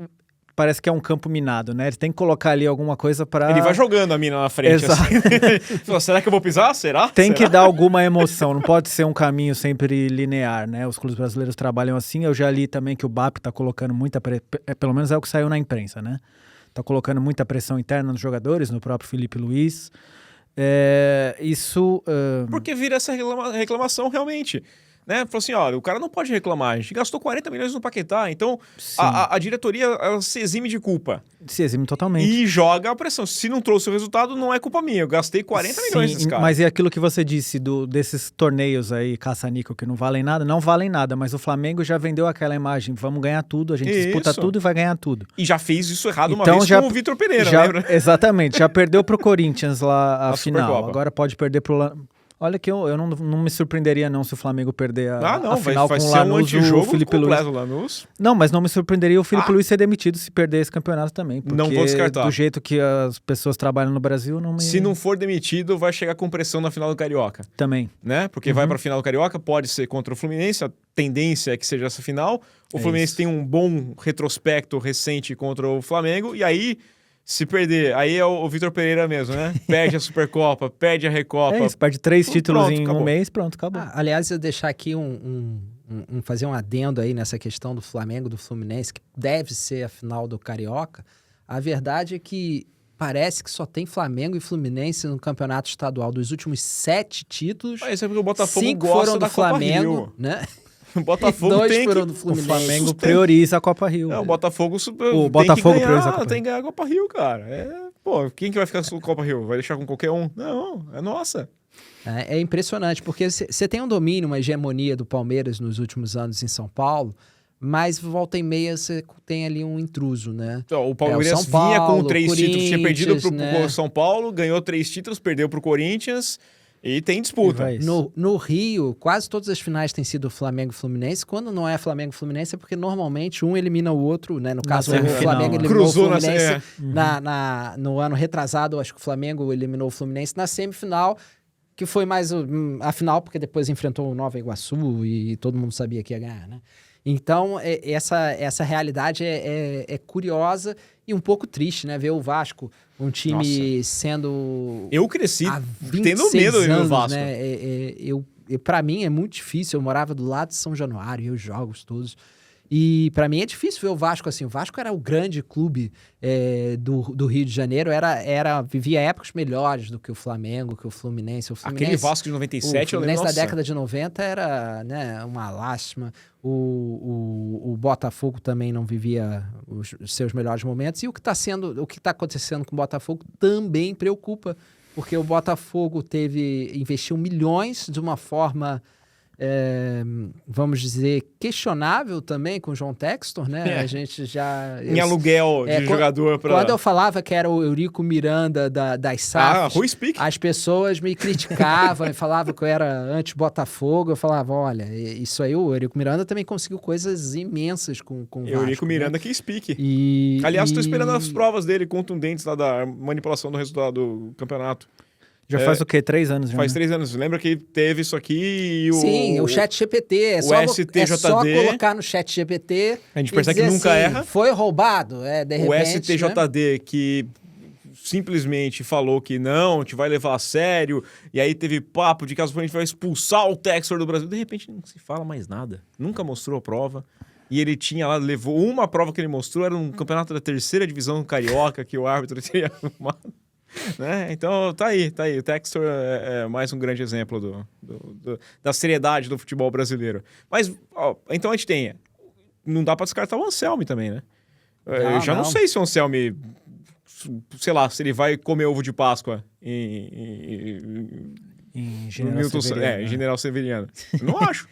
parece que é um campo minado, né? Ele tem que colocar ali alguma coisa para... Ele vai jogando a mina na frente. Exato. Assim. Será que eu vou pisar? Será? Tem Será? que dar alguma emoção, não pode ser um caminho sempre linear, né? Os clubes brasileiros trabalham assim. Eu já li também que o BAP tá colocando muita pelo menos é o que saiu na imprensa, né? Tá colocando muita pressão interna nos jogadores, no próprio Felipe Luiz. Porque vira essa reclamação realmente. Né? Falou assim, olha, o cara não pode reclamar, a gente gastou 40 milhões no Paquetá, então a diretoria ela se exime de culpa. Se exime totalmente. E joga a pressão. Se não trouxe o resultado, não é culpa minha, eu gastei 40 milhões nesse cara. Mas e aquilo que você disse desses torneios aí, caça-níquel, que não valem nada? Não valem nada, mas o Flamengo já vendeu aquela imagem, vamos ganhar tudo, a gente disputa tudo e vai ganhar tudo. E já fez isso errado uma então, vez com o Vitor Pereira, lembra? Exatamente, já perdeu pro Corinthians lá a final, Supercopa. Agora pode perder pro... Olha que eu não me surpreenderia não se o Flamengo perder a final vai com o ser Lanús e o Felipe Luiz. Lanús. Não, mas não me surpreenderia o Felipe Luiz ser demitido se perder esse campeonato também. Porque não vou descartar. Do jeito que as pessoas trabalham no Brasil, não me... Se não for demitido, vai chegar com pressão na final do Carioca. Também. Né? Porque vai pra final do Carioca, pode ser contra o Fluminense, a tendência é que seja essa final. O Fluminense tem um bom retrospecto recente contra o Flamengo, e aí... Se perder, aí é o Vitor Pereira mesmo, né? Perde a Supercopa, perde a Recopa. Perde 3 títulos pronto, em acabou. um mês, pronto, acabou. Aliás, eu deixar aqui fazer um adendo aí nessa questão do Flamengo, do Fluminense, que deve ser a final do Carioca. A verdade é que parece que só tem Flamengo e Fluminense no campeonato estadual. Dos últimos 7 títulos, Isso é porque o Botafogo 5 gosta foram do da Copa Flamengo, Rio. né? O Botafogo 2 tem foram que... do O Fluminense. Flamengo prioriza a Copa Rio. O Botafogo, O Botafogo prioriza a Copa tem que ganhar a Copa Rio, cara. Quem que vai ficar com a Copa Rio? Vai deixar com qualquer um? Não, é nossa. É impressionante, porque você tem um domínio, uma hegemonia do Palmeiras nos últimos anos em São Paulo, mas volta e meia você tem ali um intruso, né? Então, o Palmeiras São Paulo, vinha com 3 títulos, tinha perdido pro né? São Paulo, ganhou 3 títulos, perdeu pro Corinthians e tem disputa. No Rio, quase todas as finais têm sido Flamengo e Fluminense. Quando não é Flamengo e Fluminense é porque normalmente um elimina o outro, né? No caso, o Flamengo eliminou o Fluminense no ano retrasado, acho que o Flamengo eliminou o Fluminense na semifinal, que foi mais a final, porque depois enfrentou o Nova Iguaçu e todo mundo sabia que ia ganhar, né? Então, essa realidade é curiosa e um pouco triste, né? Ver o Vasco, um time sendo... Eu cresci tendo medo de ver o Vasco. Né? Pra mim é muito difícil. Eu morava do lado de São Januário, e os jogos todos. E pra mim é difícil ver o Vasco assim. O Vasco era o grande clube do Rio de Janeiro. Vivia épocas melhores do que o Flamengo, que o Fluminense. Aquele Vasco de 97, eu lembro. O Fluminense da década de 90 era, né, uma lástima. O Botafogo também não vivia os seus melhores momentos. E o que está acontecendo com o Botafogo também preocupa. Porque o Botafogo investiu milhões de uma forma... vamos dizer, questionável também com o João Textor, né? A gente já... Em aluguel de jogador para... Quando eu falava que era o Eurico Miranda das SAFs, as pessoas me criticavam e falavam que eu era anti-Botafogo. Eu falava, olha, isso aí, o Eurico Miranda também conseguiu coisas imensas com o Vasco. Eurico Miranda que speak. Aliás, estou esperando as provas dele contundentes lá da manipulação do resultado do campeonato. Já faz o quê? 3 anos já? Faz 3 anos. Lembra que teve isso aqui e Sim, o chat GPT. É só colocar no chat GPT. A gente percebe que nunca erra. Foi roubado, de repente. O STJD, né? Que simplesmente falou que não, te vai levar a sério. E aí teve papo de que a gente vai expulsar o Textor do Brasil. De repente não se fala mais nada. Nunca mostrou a prova. E ele tinha lá, levou uma prova que ele mostrou, era um campeonato da 3ª divisão carioca que o árbitro teria arrumado. Né? Então tá aí. O Textor é mais um grande exemplo da seriedade do futebol brasileiro. Mas, então a gente tem... Não dá pra descartar o Anselmi também, né? Eu já não sei se o Anselmi... Sei lá, se ele vai comer ovo de Páscoa em General Severiano. Eu não acho.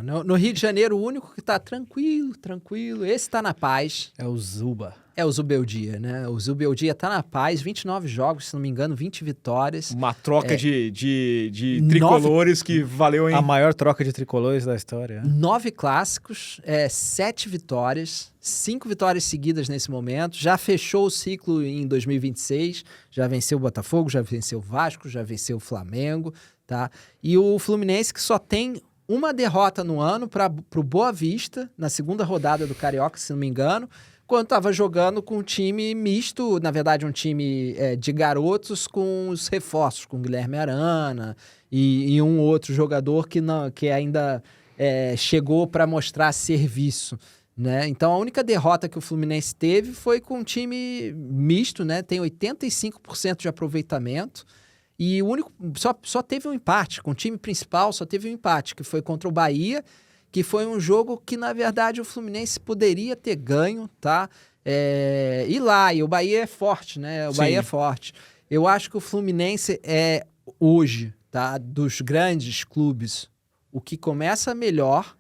Não. No Rio de Janeiro, o único que tá tranquilo, esse tá na paz. É o Zuba. É o Zubeldia, né? O Zubeldia tá na paz, 29 jogos, se não me engano, 20 vitórias. Uma troca de tricolores que valeu em... A maior troca de tricolores da história. 9 clássicos, 7 vitórias, 5 vitórias seguidas nesse momento. Já fechou o ciclo em 2026, já venceu o Botafogo, já venceu o Vasco, já venceu o Flamengo, tá? E o Fluminense que só tem uma derrota no ano para o Boa Vista, na segunda rodada do Carioca, se não me engano. quando estava jogando com um time misto, na verdade um time de garotos com os reforços, com o Guilherme Arana e um outro jogador que ainda chegou para mostrar serviço. Né? Então, a única derrota que o Fluminense teve foi com um time misto, né? Tem 85% de aproveitamento e o único só teve um empate. Com o time principal só teve um empate, que foi contra o Bahia, que foi um jogo que, na verdade, o Fluminense poderia ter ganho, tá? E o Bahia é forte, né? O Sim. Bahia é forte. Eu acho que o Fluminense é, hoje, tá? Dos grandes clubes, o que começa melhor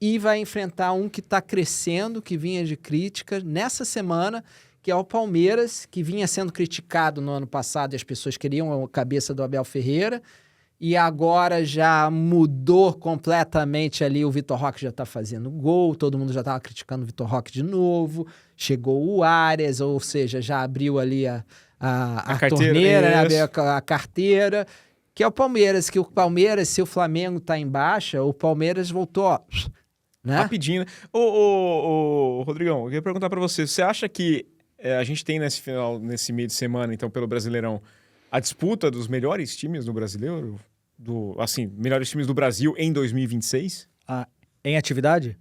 e vai enfrentar um que está crescendo, que vinha de críticas nessa semana, que é o Palmeiras, que vinha sendo criticado no ano passado e as pessoas queriam a cabeça do Abel Ferreira, e agora já mudou completamente ali, o Vitor Roque já está fazendo gol, todo mundo já estava criticando o Vitor Roque de novo, chegou o Arias, ou seja, já abriu ali a torneira, né? Abriu a carteira, que é o Palmeiras, se o Flamengo está em baixa, o Palmeiras voltou, ó, né? Rapidinho, né? Ô, Rodrigão, eu queria perguntar pra você, você acha que a gente tem nesse meio de semana, então, pelo Brasileirão, a disputa dos melhores times do Brasileiro? Melhores times do Brasil em 2026? Em atividade?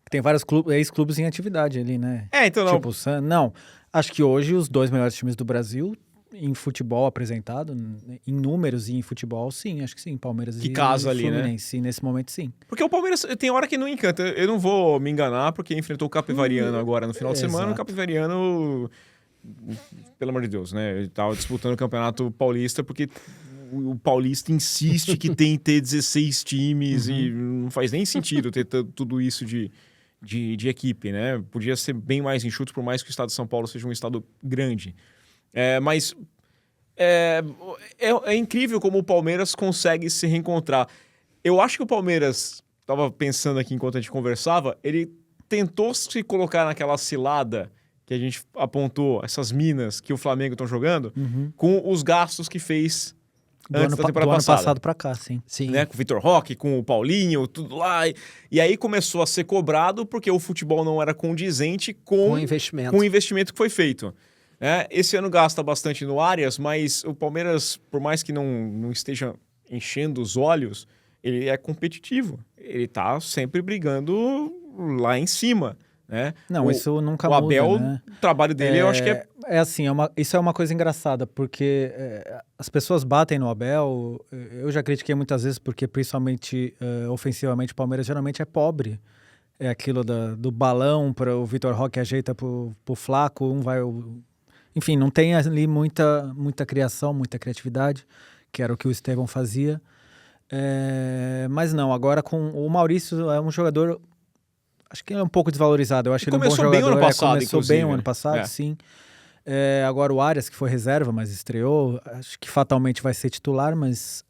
Tem vários ex-clubes em atividade ali, né? Então não. Tipo o Santos. Não, acho que hoje os 2 melhores times do Brasil em futebol apresentado, em números e em futebol, sim, acho que sim. Palmeiras que e casa ali, Fluminense, né? Nesse momento, sim. Porque o Palmeiras tem hora que não encanta. Eu não vou me enganar, porque enfrentou o Capivariano agora no final de semana. Exato. O Capivariano, pelo amor de Deus, né? Ele tava disputando o Campeonato Paulista, porque o Paulista insiste que tem que ter 16 times e não faz nem sentido ter tudo isso de equipe, né? Podia ser bem mais enxuto, por mais que o estado de São Paulo seja um estado grande. Mas é incrível como o Palmeiras consegue se reencontrar. Eu acho que o Palmeiras, estava pensando aqui enquanto a gente conversava, ele tentou se colocar naquela cilada que a gente apontou, essas minas que o Flamengo estão jogando, com os gastos que fez antes da temporada passada. Do ano passado pra cá, sim. Né? Com o Vitor Roque, com o Paulinho, tudo lá. E aí começou a ser cobrado porque o futebol não era condizente com o investimento que foi feito. Esse ano gasta bastante no Arias, mas o Palmeiras, por mais que não esteja enchendo os olhos, ele é competitivo. Ele tá sempre brigando lá em cima, né? Não, isso nunca muda, o Abel, né? O trabalho dele, eu acho que é... isso é uma coisa engraçada, porque as pessoas batem no Abel, eu já critiquei muitas vezes, porque principalmente ofensivamente o Palmeiras geralmente é pobre. É aquilo do balão para o Vitor Roque ajeita pro Flaco, enfim, não tem ali muita criação, muita criatividade, que era o que o Estevão fazia. Mas não, agora com o Maurício é um jogador, acho que ele é um pouco desvalorizado. Eu acho ele um bom jogador. Começou bem o ano passado, começou bem o ano passado, sim. Agora o Arias, que foi reserva, mas estreou, acho que fatalmente vai ser titular, mas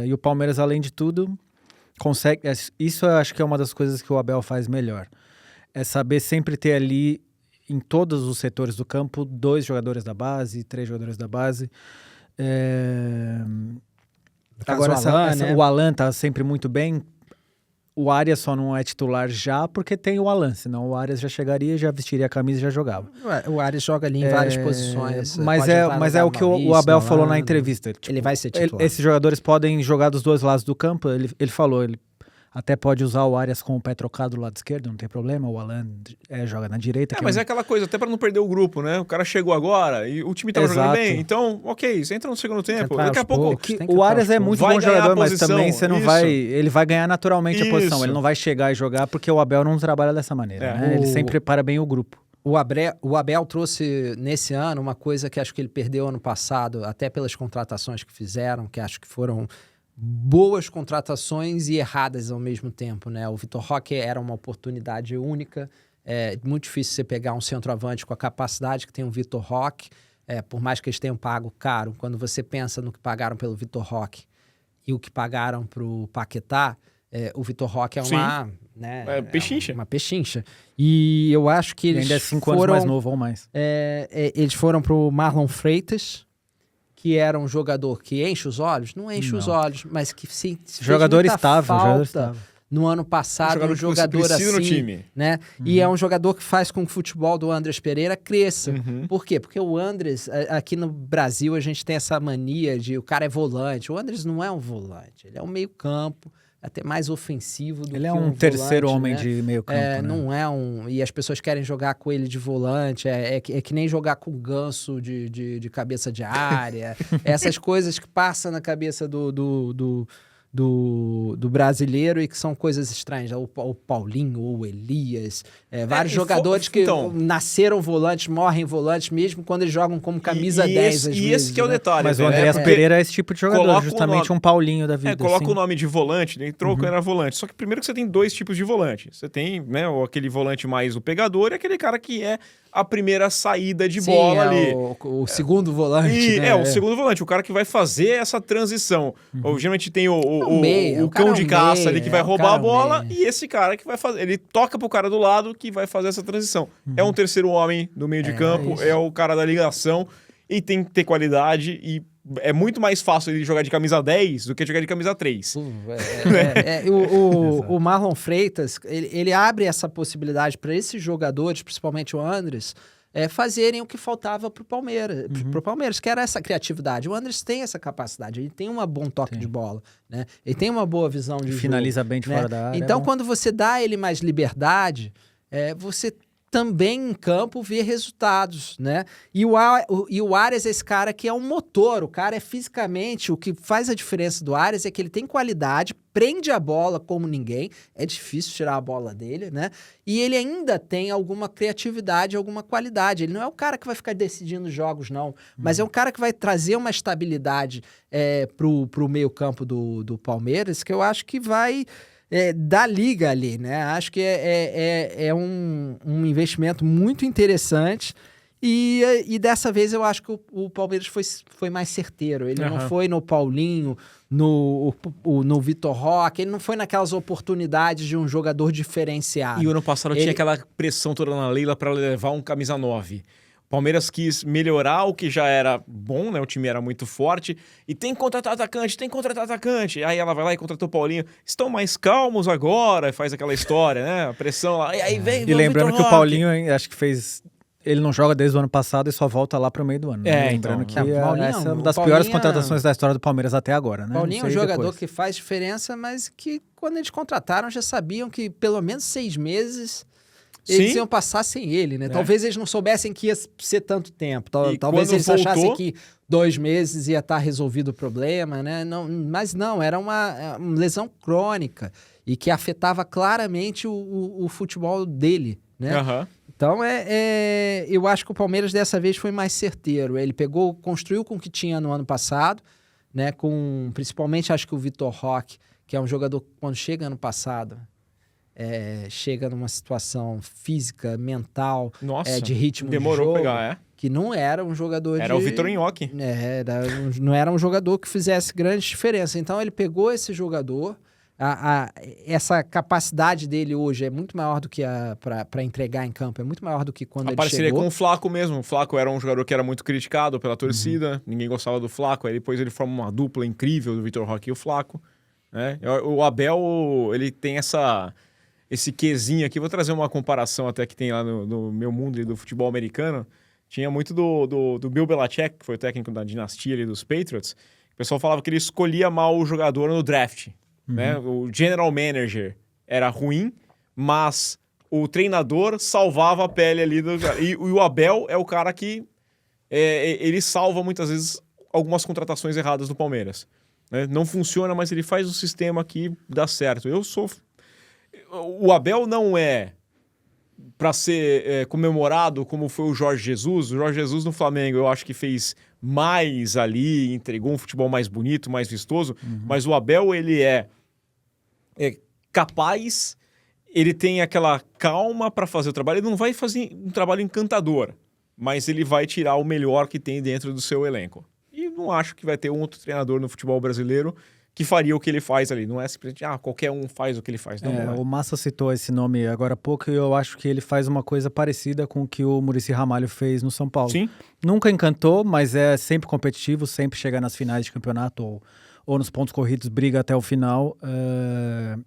e o Palmeiras, além de tudo, consegue... Isso eu acho que é uma das coisas que o Abel faz melhor. É saber sempre ter ali, em todos os setores do campo, 2 jogadores da base, 3 jogadores da base. Agora o Alan tá sempre muito bem. O Arias só não é titular já porque tem o Alan, senão o Arias já chegaria, já vestiria a camisa e já jogava. O Arias joga ali em várias posições. Mas é o que o Abel falou na entrevista. Tipo, ele vai ser titular. Esses jogadores podem jogar dos 2 lados do campo. Ele falou, ele até pode usar o Arias com o pé trocado do lado esquerdo, não tem problema. O Alan joga na direita. Mas é aquela coisa, até para não perder o grupo, né? O cara chegou agora e o time tava jogando bem. Então, ok, você entra no segundo tempo. Daqui a pouco... O Arias é muito bom jogador, mas também você não vai... Ele vai ganhar naturalmente a posição. Ele não vai chegar e jogar porque o Abel não trabalha dessa maneira. Né? Ele sempre prepara bem o grupo. O Abel trouxe nesse ano uma coisa que acho que ele perdeu ano passado, até pelas contratações que fizeram, que acho que foram... boas contratações e erradas ao mesmo tempo, né? O Vitor Roque era uma oportunidade única. É muito difícil você pegar um centroavante com a capacidade que tem o Vitor Roque, por mais que eles tenham pago caro. Quando você pensa no que pagaram pelo Vitor Roque e o que pagaram para o Paquetá, o Vitor Roque é uma... Né, pechincha. Uma pechincha. E eu acho que eles ainda é 5 anos mais novo ou mais. Eles foram para o Marlon Freitas, que era um jogador que enche os olhos, não enche os olhos, mas que se jogador fez muita estável, falta no ano passado um que você jogador precisa assim, no time. né? E é um jogador que faz com que o futebol do Andrés Pereira cresça. Por quê? Porque o Andrés, aqui no Brasil, a gente tem essa mania de o cara é volante. O Andrés não é um volante, ele é um meio-campo, até mais ofensivo do que Ele é um um terceiro volante, homem né? de meio campo, né? Não é um... E as pessoas querem jogar com ele de volante, é que nem jogar com Ganso de cabeça de área. Essas coisas que passam na cabeça do brasileiro e que são coisas estranhas. O Paulinho ou o Elias. Vários jogadores que nasceram volantes, morrem volantes, mesmo quando eles jogam como camisa 10 às vezes. E esse que é o detalhe. Mas o Andreas Pereira é esse tipo de jogador, justamente um Paulinho da vida. Coloca assim. o nome de volante, ele entrou quando era volante. Só que primeiro que você tem 2 tipos de volante. Você tem, né, aquele volante mais o pegador e aquele cara que é a primeira saída de bola ali. O segundo volante, né? O segundo volante, o cara que vai fazer essa transição. Geralmente tem o cão de caça ali que vai roubar a bola e esse cara que vai fazer. Ele toca pro cara do lado que vai fazer essa transição. É um terceiro homem no meio de campo, é o cara da ligação e tem que ter qualidade e é muito mais fácil ele jogar de camisa 10 do que jogar de camisa 3. O Marlon Freitas, ele abre essa possibilidade para esses jogadores, principalmente o Andrés, fazerem o que faltava pro Palmeiras, que era essa criatividade. O Andrés tem essa capacidade, ele tem um bom toque de bola, né? Ele tem uma boa visão de jogo. Finaliza bem de fora da área. Então, quando você dá a ele mais liberdade, você também em campo vê resultados, né? E o Arias é esse cara que é um motor, o cara é fisicamente, o que faz a diferença do Arias é que ele tem qualidade, prende a bola como ninguém, é difícil tirar a bola dele, né? E ele ainda tem alguma criatividade, alguma qualidade. Ele não é o cara que vai ficar decidindo jogos, não, mas é um cara que vai trazer uma estabilidade pro meio campo do Palmeiras, que eu acho que vai... da liga ali, né? Acho que é um investimento muito interessante e dessa vez eu acho que o Palmeiras foi mais certeiro. Ele não foi no Paulinho, no Vitor Roque, ele não foi naquelas oportunidades de um jogador diferenciado. E o ano passado tinha aquela pressão toda na Leila para levar um camisa 9. O Palmeiras quis melhorar o que já era bom, né? O time era muito forte. E tem que contratar atacante. Aí ela vai lá e contratou o Paulinho. Estão mais calmos agora, faz aquela história, né? A pressão lá. E aí vem E lembrando que o Paulinho, acho que fez... Ele não joga desde o ano passado e só volta lá pro meio do ano. Né? Lembrando que essa é uma das piores contratações da história do Palmeiras até agora, né? Paulinho é um jogador que faz diferença, mas que quando eles contrataram já sabiam que pelo menos 6 meses... Eles iam passar sem ele, né? Talvez eles não soubessem que ia ser tanto tempo. Talvez eles achassem que 2 meses ia estar resolvido o problema, né? Mas não, era uma lesão crônica e que afetava claramente o futebol dele, né? Então, eu acho que o Palmeiras dessa vez foi mais certeiro. Ele construiu com o que tinha no ano passado, né? Principalmente, acho que o Vitor Roque, que é um jogador que quando chega ano passado... chega numa situação física, mental, de ritmo de jogo, pegar, que não era um jogador Era o Vitor Nhoque. Não era um jogador que fizesse grande diferença. Então ele pegou esse jogador, essa capacidade dele hoje é muito maior do que para entregar em campo, é muito maior do que quando ele chegou. A parceria com o Flaco mesmo. O Flaco era um jogador que era muito criticado pela torcida, ninguém gostava do Flaco, aí depois ele forma uma dupla incrível do Vitor Roque e o Flaco. Né? O Abel, ele tem esse quezinho aqui, vou trazer uma comparação até que tem lá no meu mundo do futebol americano. Tinha muito do Bill Belichick, que foi o técnico da dinastia ali dos Patriots. O pessoal falava que ele escolhia mal o jogador no draft. Né? O general manager era ruim, mas o treinador salvava a pele ali do cara. E o Abel é o cara que ele salva muitas vezes algumas contratações erradas do Palmeiras. Né? Não funciona, mas ele faz o sistema que dá certo. O Abel não é para ser comemorado como foi o Jorge Jesus. O Jorge Jesus no Flamengo eu acho que fez mais ali, entregou um futebol mais bonito, mais vistoso, mas o Abel ele é capaz, ele tem aquela calma para fazer o trabalho, ele não vai fazer um trabalho encantador, mas ele vai tirar o melhor que tem dentro do seu elenco. E não acho que vai ter um outro treinador no futebol brasileiro que faria o que ele faz ali. Não é simplesmente, qualquer um faz o que ele faz. Não, não é. O Massa citou esse nome agora há pouco e eu acho que ele faz uma coisa parecida com o que o Muricy Ramalho fez no São Paulo. Sim. Nunca encantou, mas é sempre competitivo, sempre chega nas finais de campeonato ou nos pontos corridos briga até o final.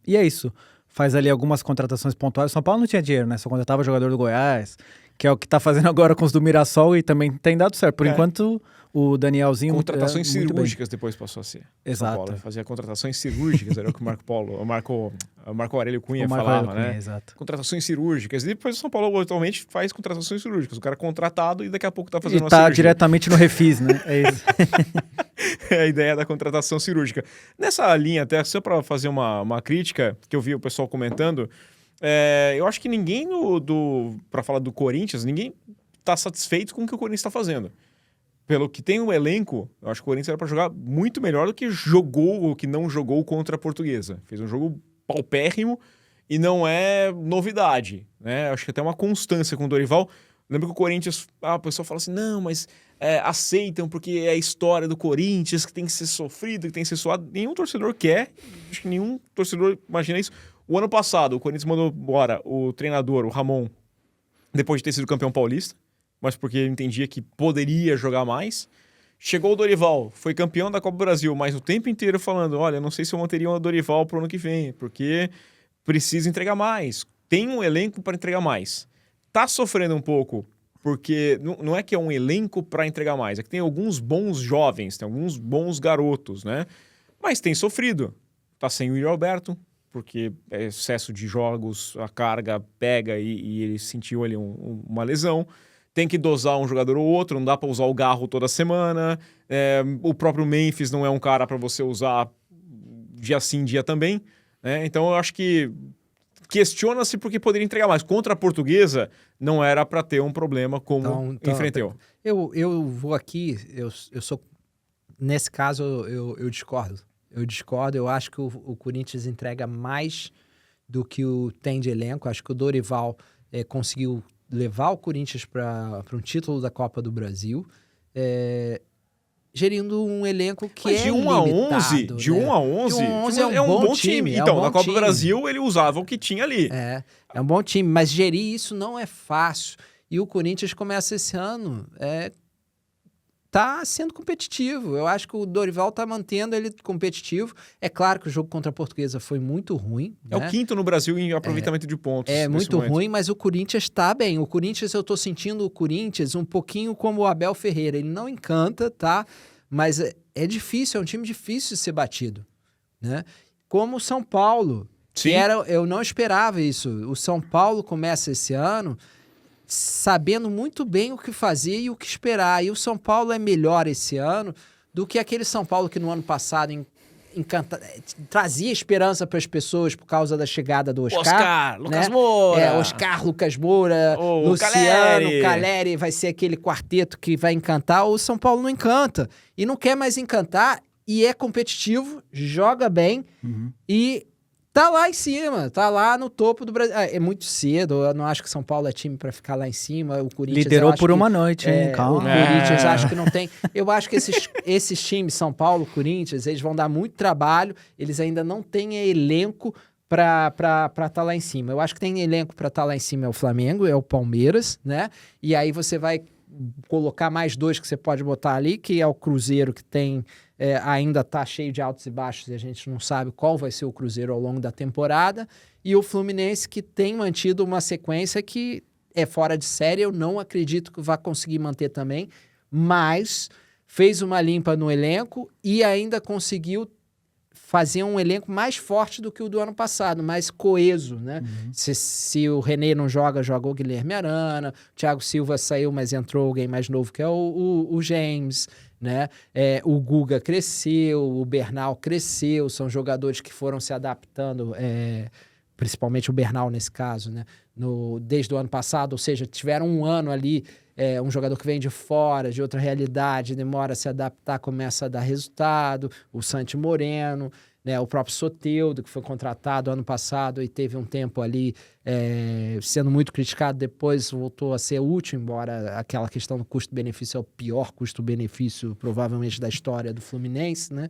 E é isso. Faz ali algumas contratações pontuais. O São Paulo não tinha dinheiro, né? Só contratava jogador do Goiás, que é o que tá fazendo agora com os do Mirassol e também tem dado certo. Por enquanto, o Danielzinho... Contratações cirúrgicas depois passou a ser. Exato. São Paulo fazia contratações cirúrgicas, era o que o Marco Aurélio Cunha Marco falava, Aurélio Cunha, né? exato. Contratações cirúrgicas. E depois o São Paulo atualmente faz contratações cirúrgicas. O cara é contratado e daqui a pouco tá fazendo uma tá cirurgia. diretamente no refis, né? É isso. É a ideia da contratação cirúrgica. Nessa linha, até só para fazer uma crítica, que eu vi o pessoal comentando, eu acho que ninguém para falar do Corinthians, ninguém tá satisfeito com o que o Corinthians está fazendo. Pelo que tem um elenco, eu acho que o Corinthians era para jogar muito melhor do que jogou ou que não jogou contra a Portuguesa. Fez um jogo paupérrimo e não é novidade, né? Acho que até uma constância com o Dorival. Lembra que o Corinthians, o pessoal fala assim, não, mas aceitam porque é a história do Corinthians, que tem que ser sofrido, que tem que ser suado. Nenhum torcedor quer, acho que nenhum torcedor imagina isso. O ano passado, o Corinthians mandou embora o treinador, o Ramon, depois de ter sido campeão paulista, mas porque entendia que poderia jogar mais. Chegou o Dorival, foi campeão da Copa do Brasil, mas o tempo inteiro falando, olha, não sei se eu manteria o Dorival pro ano que vem, porque precisa entregar mais. Tem um elenco para entregar mais. Tá sofrendo um pouco, porque não é que é um elenco para entregar mais, é que tem alguns bons jovens, tem alguns bons garotos, né? Mas tem sofrido. Tá sem o Yuri Alberto, porque é excesso de jogos, a carga pega e ele sentiu ali uma lesão. Tem que dosar um jogador ou outro, não dá para usar o Garro toda semana. O próprio Memphis não é um cara para você usar dia sim, dia também, né? Então eu acho que questiona-se porque poderia entregar mais. Contra a Portuguesa, não era para ter um problema como enfrentou. Eu vou aqui, eu sou... Nesse caso, eu discordo. Eu discordo, eu acho que o Corinthians entrega mais do que tem de elenco. Acho que o Dorival conseguiu levar o Corinthians para um título da Copa do Brasil, gerindo um elenco que de 1 a 11, né? de 1 a 11 é um bom time. Então, na Copa do Brasil, ele usava o que tinha ali. É um bom time, mas gerir isso não é fácil. E o Corinthians começa esse ano... tá sendo competitivo. Eu acho que o Dorival tá mantendo ele competitivo. É claro que o jogo contra a Portuguesa foi muito ruim. É, né? O quinto no Brasil em aproveitamento de pontos. É muito ruim, mas o Corinthians tá bem. O Corinthians, eu tô sentindo o Corinthians um pouquinho como o Abel Ferreira. Ele não encanta, tá? Mas é difícil, é um time difícil de ser batido, né? Como o São Paulo. Sim. Eu não esperava isso. O São Paulo começa esse ano sabendo muito bem o que fazer e o que esperar. E o São Paulo é melhor esse ano do que aquele São Paulo que no ano passado trazia esperança para as pessoas por causa da chegada do Oscar, Lucas Moura. Oscar, Lucas Moura, Luciano, Caleri, vai ser aquele quarteto que vai encantar. O São Paulo não encanta e não quer mais encantar e é competitivo, joga bem e tá lá em cima, tá lá no topo do Brasil. É muito cedo, eu não acho que São Paulo é time pra ficar lá em cima. O Corinthians liderou por uma noite, hein? Calma. O Corinthians acho que não tem. Eu acho que esses times, São Paulo, Corinthians, eles vão dar muito trabalho, eles ainda não têm elenco pra tá lá em cima. Eu acho que tem elenco pra tá lá em cima é o Flamengo, é o Palmeiras, né? E aí você vai colocar mais dois que você pode botar ali, que é o Cruzeiro, que tem... ainda tá cheio de altos e baixos e a gente não sabe qual vai ser o Cruzeiro ao longo da temporada, e o Fluminense que tem mantido uma sequência que é fora de série, eu não acredito que vai conseguir manter também, mas fez uma limpa no elenco e ainda conseguiu fazer um elenco mais forte do que o do ano passado, mais coeso, né? Se o René não joga, jogou o Guilherme Arana, o Thiago Silva saiu, mas entrou alguém mais novo que é o James, né? O Guga cresceu, o Bernal cresceu, são jogadores que foram se adaptando, principalmente o Bernal nesse caso, né? Desde o ano passado, ou seja, tiveram um ano ali, um jogador que vem de fora, de outra realidade, demora a se adaptar, começa a dar resultado, o Santi Moreno, né? O próprio Soteldo, que foi contratado ano passado e teve um tempo ali sendo muito criticado, depois voltou a ser útil, embora aquela questão do custo-benefício é o pior custo-benefício, provavelmente, da história do Fluminense, né?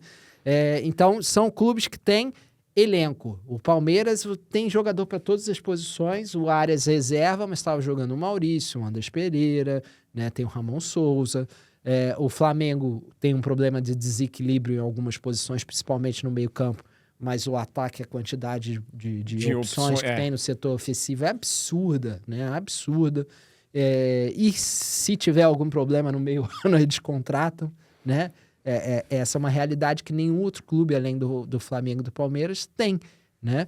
Então, são clubes que têm elenco. O Palmeiras tem jogador para todas as posições, o Arias reserva, mas estava jogando o Maurício, o Andrés Pereira, né? Tem o Ramon Souza, O Flamengo tem um problema de desequilíbrio em algumas posições, principalmente no meio-campo, mas o ataque, a quantidade de opções que tem no setor ofensivo é absurda, né? Absurda. E se tiver algum problema no meio ano, eles contratam, né? Essa é uma realidade que nenhum outro clube, além do Flamengo e do Palmeiras, tem, né?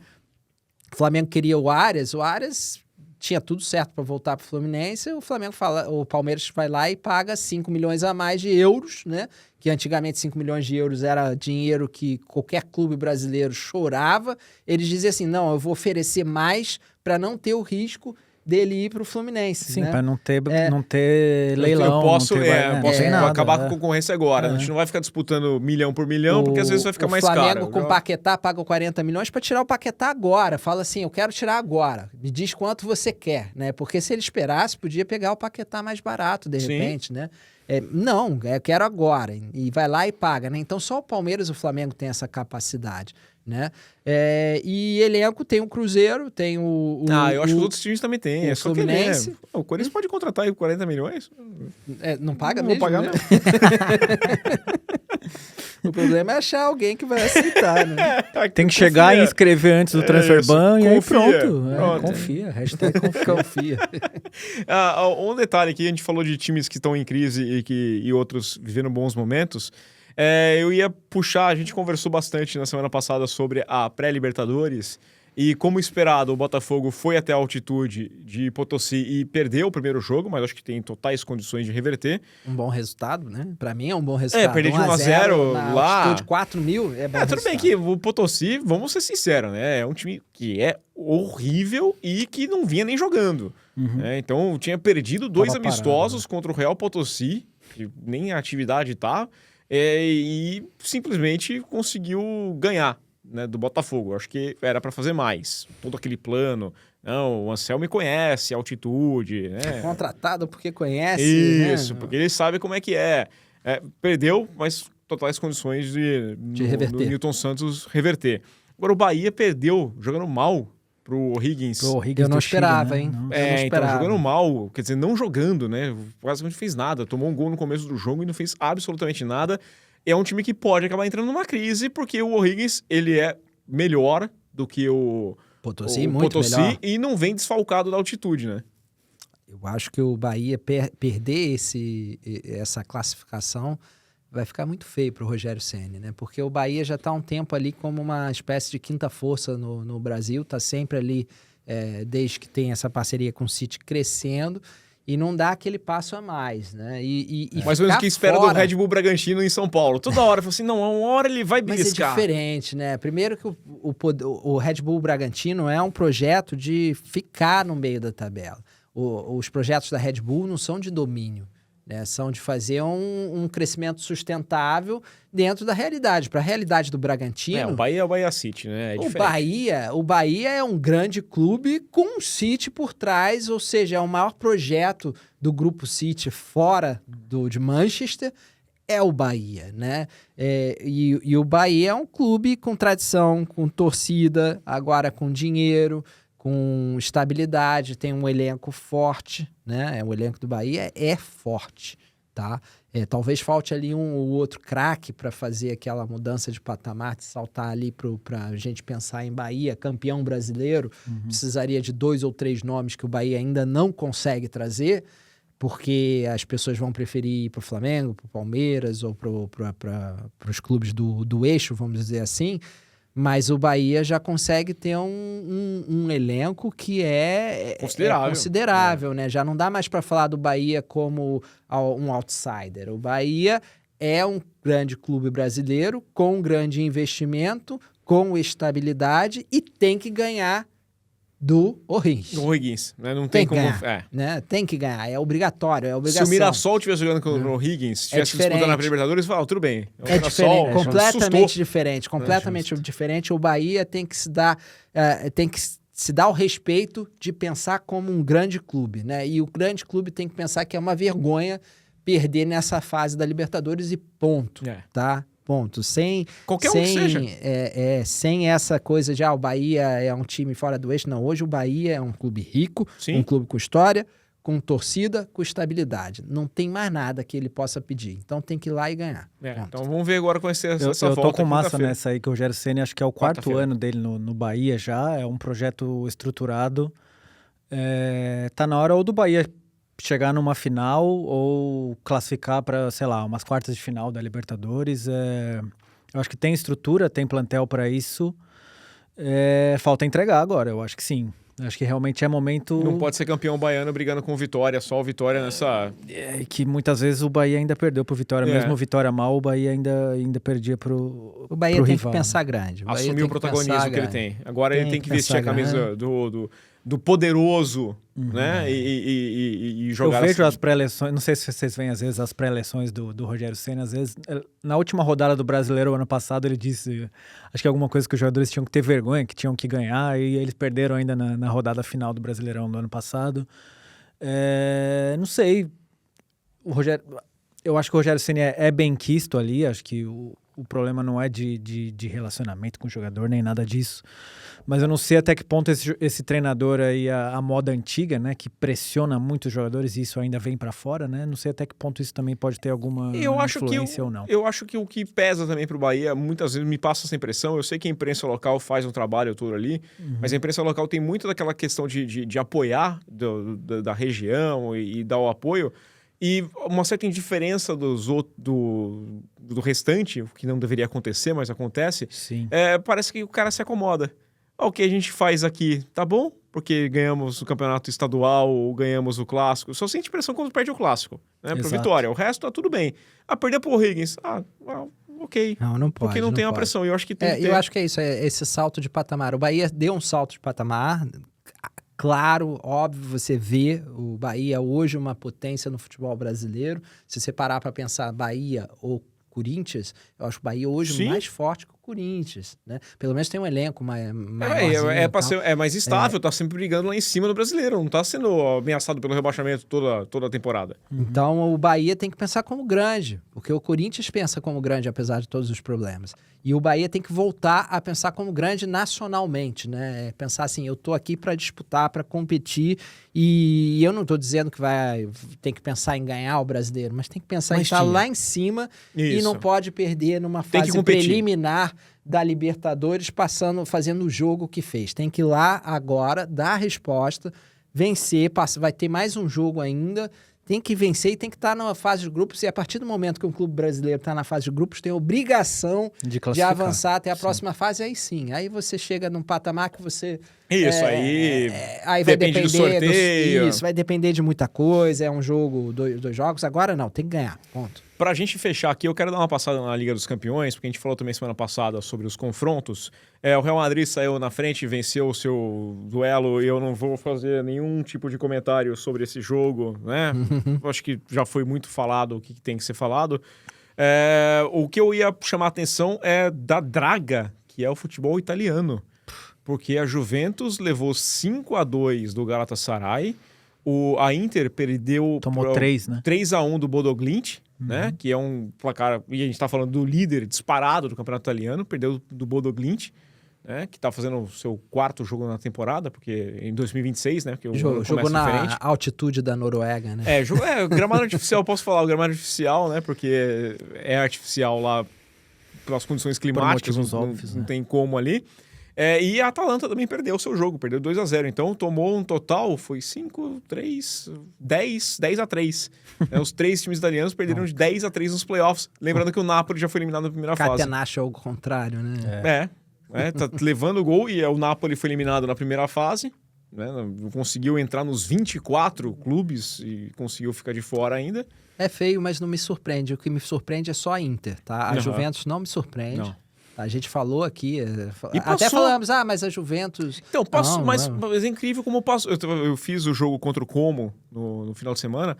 O Flamengo queria o Arias tinha tudo certo para voltar para o Fluminense, o Palmeiras vai lá e paga 5 milhões a mais de euros, né? Que antigamente 5 milhões de euros era dinheiro que qualquer clube brasileiro chorava. Eles diziam assim, não, eu vou oferecer mais para não ter o risco dele ir para o Fluminense. Sim, né? para não ter leilão. Eu posso nada, acabar com a concorrência agora. A gente não vai ficar disputando milhão por milhão, porque às vezes vai ficar mais caro. O Flamengo com o Paquetá paga 40 milhões para tirar o Paquetá agora. Fala assim, eu quero tirar agora. Me diz quanto você quer, né? Porque se ele esperasse, podia pegar o Paquetá mais barato, de repente, né? Não, eu quero agora. E vai lá e paga, né? Então só o Palmeiras e o Flamengo tem essa capacidade, né? E elenco tem o Cruzeiro, tem o eu acho que os outros times também têm. É só Fluminense. O Corinthians pode contratar aí 40 milhões. Não paga não mesmo, pagar, né? não. O problema é achar alguém que vai aceitar, né? Tem que chegar e inscrever antes do transfer ban e aí pronto. Confia, hashtag confia. Um detalhe aqui, a gente falou de times que estão em crise e outros vivendo bons momentos. Eu ia puxar, a gente conversou bastante na semana passada sobre a pré-Libertadores e, como esperado, o Botafogo foi até a altitude de Potosí e perdeu o primeiro jogo, mas acho que tem totais condições de reverter. Um bom resultado, né? Pra mim é um bom resultado. Perder de 1-0 lá. Altitude 4 mil é bom tudo resultado. bem que o Potosí, vamos ser sinceros, né? É um time que é horrível e que não vinha nem jogando. Então, tinha perdido 2 amistosos contra o Real Potosí, que nem a atividade tá. E simplesmente conseguiu ganhar, né, do Botafogo. Acho que era para fazer mais. Todo aquele plano. Não, o Anselmo me conhece, altitude, né? Contratado porque conhece. Isso, né? porque ele sabe como é que é. Perdeu, mas totais condições de reverter. No Newton Santos reverter. Agora o Bahia perdeu, jogando mal pro O'Higgins. Eu não esperava, Chile, hein? né? Eu não Então esperava. jogando mal, quer dizer, não jogando, né? Quase não fez nada. Tomou um gol no começo do jogo e não fez absolutamente nada. É um time que pode acabar entrando numa crise, porque o O'Higgins, ele é melhor do que o Potosí, o muito Potosí melhor. E não vem desfalcado da altitude, né? Eu acho que o Bahia perder essa classificação vai ficar muito feio para o Rogério Ceni, né? Porque o Bahia já está há um tempo ali como uma espécie de quinta força no Brasil, está sempre ali, desde que tem essa parceria com o City, crescendo e não dá aquele passo a mais, né? Mais ou menos o que espera do Red Bull Bragantino em São Paulo. Toda hora, fala assim, não, uma hora ele vai beliscar. Mas é diferente, né? Primeiro que o Red Bull Bragantino é um projeto de ficar no meio da tabela. Os projetos da Red Bull não são de domínio, né? São de fazer um crescimento sustentável dentro da realidade. Para a realidade do Bragantino... O Bahia é o Bahia City, né? O Bahia é um grande clube com um City por trás, ou seja, é o maior projeto do grupo City fora de Manchester, é o Bahia, né? E o Bahia é um clube com tradição, com torcida, agora com dinheiro, com estabilidade, tem um elenco forte, né? O elenco do Bahia é forte, tá? Talvez falte ali um ou outro craque para fazer aquela mudança de patamar, de saltar ali para a gente pensar em Bahia, campeão brasileiro. Precisaria de 2 ou 3 nomes que o Bahia ainda não consegue trazer, porque as pessoas vão preferir ir para o Flamengo, para o Palmeiras ou para os clubes do eixo, vamos dizer assim. Mas o Bahia já consegue ter um elenco que é considerável, né? Já não dá mais para falar do Bahia como um outsider. O Bahia é um grande clube brasileiro com um grande investimento, com estabilidade e tem que ganhar do O'Higgins. Do O'Higgins, né? Não tem como... ganhar, né? Tem que ganhar, é obrigatório, é obrigação. Se o Mirassol estivesse jogando com o O'Higgins, estivesse disputando na Libertadores, fala, tudo bem. É diferente, completamente diferente. Completamente diferente. O Bahia tem que se dar o respeito de pensar como um grande clube, né? E o grande clube tem que pensar que é uma vergonha perder nessa fase da Libertadores e ponto, tá? Ponto. Qualquer um que seja. Sem essa coisa de o Bahia é um time fora do eixo. Não, hoje o Bahia é um clube rico, um clube com história, com torcida, com estabilidade. Não tem mais nada que ele possa pedir. Então tem que ir lá e ganhar. Então vamos ver agora com essa Eu volta. tô com massa quinta-feira. nessa aí, que o Rogério Ceni acho que é o quarto Quarta-feira. ano dele no Bahia já. É um projeto estruturado. Tá na hora ou do Bahia chegar numa final ou classificar para, sei lá, umas quartas de final da Libertadores. Eu acho que tem estrutura, tem plantel para isso. Falta entregar agora, eu acho que sim. Eu acho que realmente é momento... Não pode ser campeão baiano brigando com o Vitória, só o Vitória nessa... que muitas vezes o Bahia ainda perdeu pro Vitória. Mesmo o Vitória mal, o Bahia ainda perdia pro O Bahia pro tem rival, que pensar grande. Bahia Assumir tem o protagonismo pensar que ele grande. tem. Agora ele tem que vestir a pensar camisa do poderoso, né? E Eu jogar vejo assim. as pré-eleições, não sei se vocês veem às vezes as pré-eleições do Rogério Ceni, às vezes, na última rodada do Brasileiro ano passado, ele disse, acho que alguma coisa que os jogadores tinham que ter vergonha, que tinham que ganhar, e eles perderam ainda na rodada final do Brasileirão do ano passado. Não sei, eu acho que o Rogério Ceni é benquisto ali, acho que o problema não é de relacionamento com o jogador, nem nada disso. Mas eu não sei até que ponto esse treinador aí, a moda antiga, né, que pressiona muito os jogadores, e isso ainda vem pra fora, né? Não sei até que ponto isso também pode ter alguma influência ou não. Eu acho que o que pesa também pro Bahia, muitas vezes me passa essa impressão, eu sei que a imprensa local faz um trabalho todo ali, mas a imprensa local tem muito daquela questão de apoiar da região e dar o apoio, e uma certa indiferença do restante, o que não deveria acontecer, mas acontece. Sim. Parece que o cara se acomoda. O que a gente faz aqui tá bom, porque ganhamos o campeonato estadual ou ganhamos o clássico. Só sente pressão quando perde o clássico, né? Pro Exato. Vitória. O resto tá tudo bem. Perder pro O'Higgins. Ok. Não pode. Porque não tem a pressão. Eu acho que tem que ter. Eu acho que é isso, esse salto de patamar. O Bahia deu um salto de patamar. Claro, óbvio, você vê o Bahia hoje uma potência no futebol brasileiro. Se você parar para pensar Bahia ou Corinthians, eu acho o Bahia hoje Sim. mais forte que o Corinthians, né? Pelo menos tem um elenco mais É mais estável, tá sempre brigando lá em cima do brasileiro. Não tá sendo ameaçado pelo rebaixamento toda a temporada. Então o Bahia tem que pensar como grande, porque o Corinthians pensa como grande, apesar de todos os problemas. E o Bahia tem que voltar a pensar como grande nacionalmente, né? Pensar assim, eu tô aqui para disputar, para competir, e eu não tô dizendo que tem que pensar em ganhar o brasileiro, mas tem que pensar em estar lá em cima e não pode perder numa Tem que fase competir. preliminar da Libertadores, fazendo o jogo que fez. Tem que ir lá agora, dar a resposta, vencer, vai ter mais um jogo ainda, tem que vencer e tem que estar na fase de grupos, e a partir do momento que um clube brasileiro está na fase de grupos, tem a obrigação de avançar até a próxima fase, aí sim. Aí você chega num patamar que você... aí vai depende do sorteio. Isso, vai depender de muita coisa, é um jogo, dois jogos, agora não, tem que ganhar, ponto. Pra gente fechar aqui, eu quero dar uma passada na Liga dos Campeões, porque a gente falou também semana passada sobre os confrontos. O Real Madrid saiu na frente, venceu o seu duelo, e eu não vou fazer nenhum tipo de comentário sobre esse jogo, né? Eu acho que já foi muito falado o que tem que ser falado. O que eu ia chamar a atenção é da draga, que é o futebol italiano. Porque a Juventus levou 5-2 do Galatasaray, a Inter perdeu... Tomou 3, né? 3-1 do Bodo Glimt, né? Que é um placar... E a gente tá falando do líder disparado do campeonato italiano, perdeu do Bodo Glimt, né? Que tá fazendo o seu quarto jogo na temporada, porque em 2026, né? Porque o ano Jogou começa na diferente. altitude da Noruega, né? Gramado artificial, posso falar, o gramado artificial, né? Porque é artificial lá pelas condições climáticas, motivos não óbvios, né? tem como ali. E a Atalanta também perdeu o seu jogo, perdeu 2-0. Então tomou um total, foi 5, 3, 10-3. Os três times italianos perderam de 10-3 nos playoffs. Lembrando que o Napoli já foi eliminado na primeira fase. Catenaccio ao contrário, né? Tá levando o gol, e o Napoli foi eliminado na primeira fase. Né? Não conseguiu entrar nos 24 clubes e conseguiu ficar de fora ainda. É feio, mas não me surpreende. O que me surpreende é só a Inter, tá? A Juventus não me surpreende. Não. A gente falou aqui, E até passou. falamos, mas a Juventus... Então, passou, mas não. é incrível como passou. Eu fiz o jogo contra o Como no final de semana.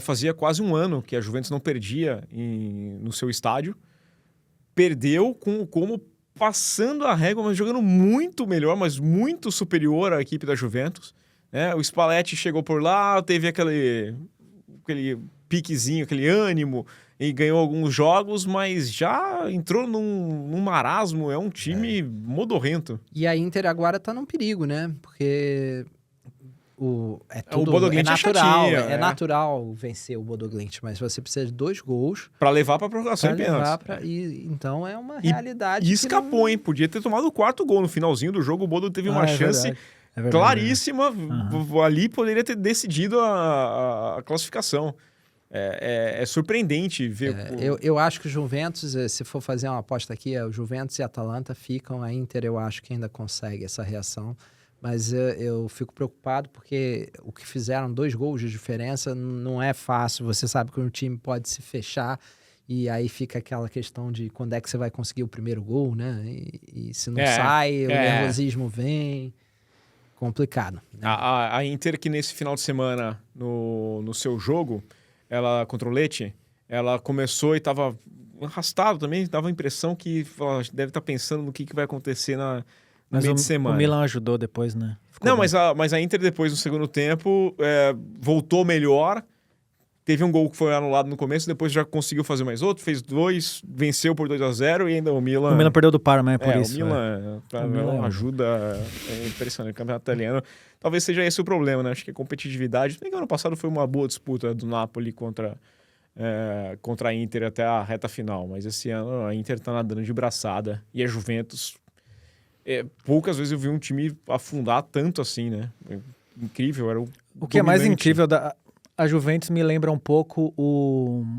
Fazia quase um ano que a Juventus não perdia no seu estádio. Perdeu com o Como passando a régua, mas jogando muito melhor, mas muito superior à equipe da Juventus. O Spalletti chegou por lá, teve aquele piquezinho, aquele ânimo, e ganhou alguns jogos, mas já entrou num marasmo. É um time modorrento. E a Inter agora tá num perigo, né? Porque é tudo Bodo Glimt é natural, chatinho, é natural vencer o Bodo Glimt, mas você precisa de 2 gols Pra levar pra prorrogação para e levar pênaltis. então é uma realidade. E que escapou, hein? Podia ter tomado o 4º gol no finalzinho do jogo. O Bodo teve uma é chance verdade. É verdade, claríssima. Ali poderia ter decidido a classificação. É surpreendente ver. Eu acho que o Juventus, se for fazer uma aposta aqui, o Juventus e a Atalanta ficam, a Inter eu acho que ainda consegue essa reação, mas eu fico preocupado porque o que fizeram 2 gols de diferença não é fácil, você sabe que um time pode se fechar e aí fica aquela questão de quando é que você vai conseguir o primeiro gol, né? E se não sai, o nervosismo vem, complicado. Né? A Inter que nesse final de semana, no seu jogo, ela contra o Lecce, ela começou e estava arrastado também, dava a impressão que deve estar pensando no que vai acontecer no meio de semana. O Milan ajudou depois, né? Não, mas a Inter depois, no segundo tempo, voltou melhor. Teve um gol que foi anulado no começo, depois já conseguiu fazer mais outro, fez 2, venceu por 2-0 e ainda o Milan... O Milan perdeu do Parma, por isso. O Milan ajuda, impressionante, o campeonato italiano. Talvez seja esse o problema, né? Acho que a competitividade... No ano passado foi uma boa disputa do Napoli contra a Inter até a reta final, mas esse ano a Inter tá nadando de braçada e a Juventus... poucas vezes eu vi um time afundar tanto assim, né? Incrível, era o que é mais incrível a Juventus me lembra um pouco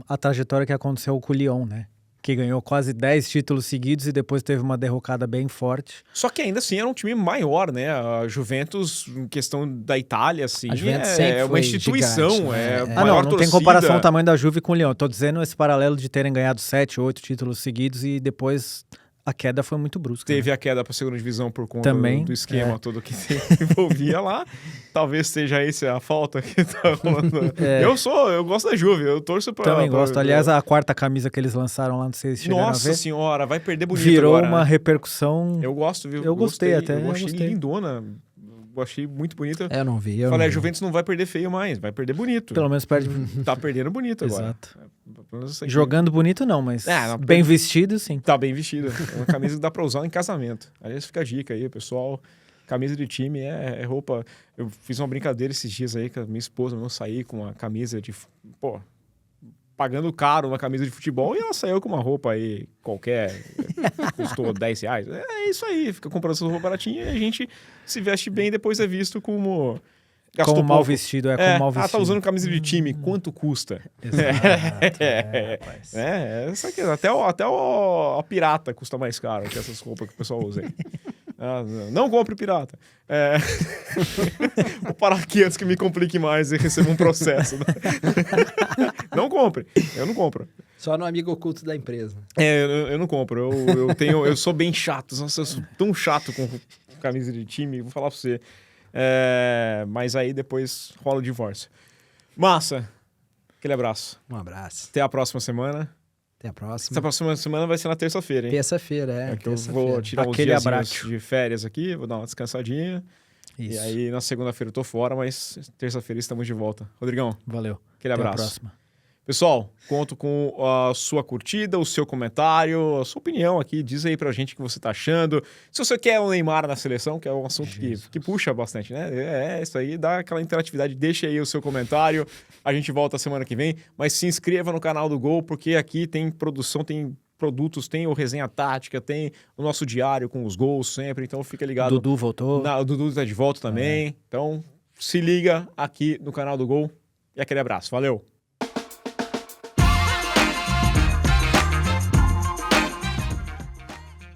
a trajetória que aconteceu com o Lyon, né? Que ganhou quase 10 títulos seguidos e depois teve uma derrocada bem forte. Só que ainda assim era um time maior, né? A Juventus, em questão da Itália, assim, a Juventus sempre é uma instituição. gigante, né? Não tem comparação o tamanho da Juve com o Lyon. Eu tô dizendo esse paralelo de terem ganhado 7, 8 títulos seguidos e depois... A queda foi muito brusca. Teve né? a queda para a segunda divisão por conta também, do esquema todo que se envolvia lá. Talvez seja essa a falta que tá rolando. Eu gosto da Juve, eu torço para... Também gosto. Aliás, a 4ª camisa que eles lançaram lá, não sei se chegaram a ver. Nossa senhora, vai perder bonito virou agora, uma né? repercussão... Eu gosto, viu? Eu gostei até. Eu achei lindona. Eu achei muito bonita. Eu não vi. Falei, a Juventus não vai perder feio mais, vai perder bonito. Pelo menos perde... Tá perdendo bonito agora. Exato. Jogando bonito não, mas bem vestido sim. Tá bem vestido. É uma camisa que dá pra usar em casamento. Aliás, fica a dica aí, pessoal. Camisa de time é roupa... Eu fiz uma brincadeira esses dias aí com a minha esposa, eu saí com uma camisa de... Pô, pagando caro uma camisa de futebol e ela saiu com uma roupa aí qualquer, custou R$10. É isso aí, fica comprando essa roupa baratinha e a gente se veste bem e depois é visto como... Como mal vestido, como mal vestido. Tá usando camisa de time, quanto custa? Exato. Essa aqui, até a pirata custa mais caro que essas roupas que o pessoal usa aí. Não compre pirata. Vou parar aqui antes que me complique mais e receba um processo. Né? Não compre, eu não compro. Só no amigo oculto da empresa. Eu não compro, eu sou bem chato, nossa, eu sou tão chato com camisa de time, vou falar pra você. Mas aí depois rola o divórcio. Massa, aquele abraço. Um abraço. Até a próxima semana. Até a próxima. Essa próxima semana vai ser na terça-feira, hein? Terça-feira, que eu vou tirar uns dias de férias aqui, vou dar uma descansadinha. Isso. E aí na segunda-feira eu tô fora, mas terça-feira estamos de volta. Rodrigão. Valeu. Aquele abraço. Até a próxima. Pessoal, conto com a sua curtida, o seu comentário, a sua opinião aqui. Diz aí pra gente o que você tá achando. Se você quer o Neymar na seleção, que é um assunto que puxa bastante, né? Isso aí, dá aquela interatividade. Deixa aí o seu comentário. A gente volta semana que vem. Mas se inscreva no canal do Gol, porque aqui tem produção, tem produtos, tem o Resenha Tática, tem o nosso diário com os gols sempre. Então fica ligado. O Dudu voltou. O Dudu tá de volta também. Então se liga aqui no canal do Gol. E aquele abraço. Valeu!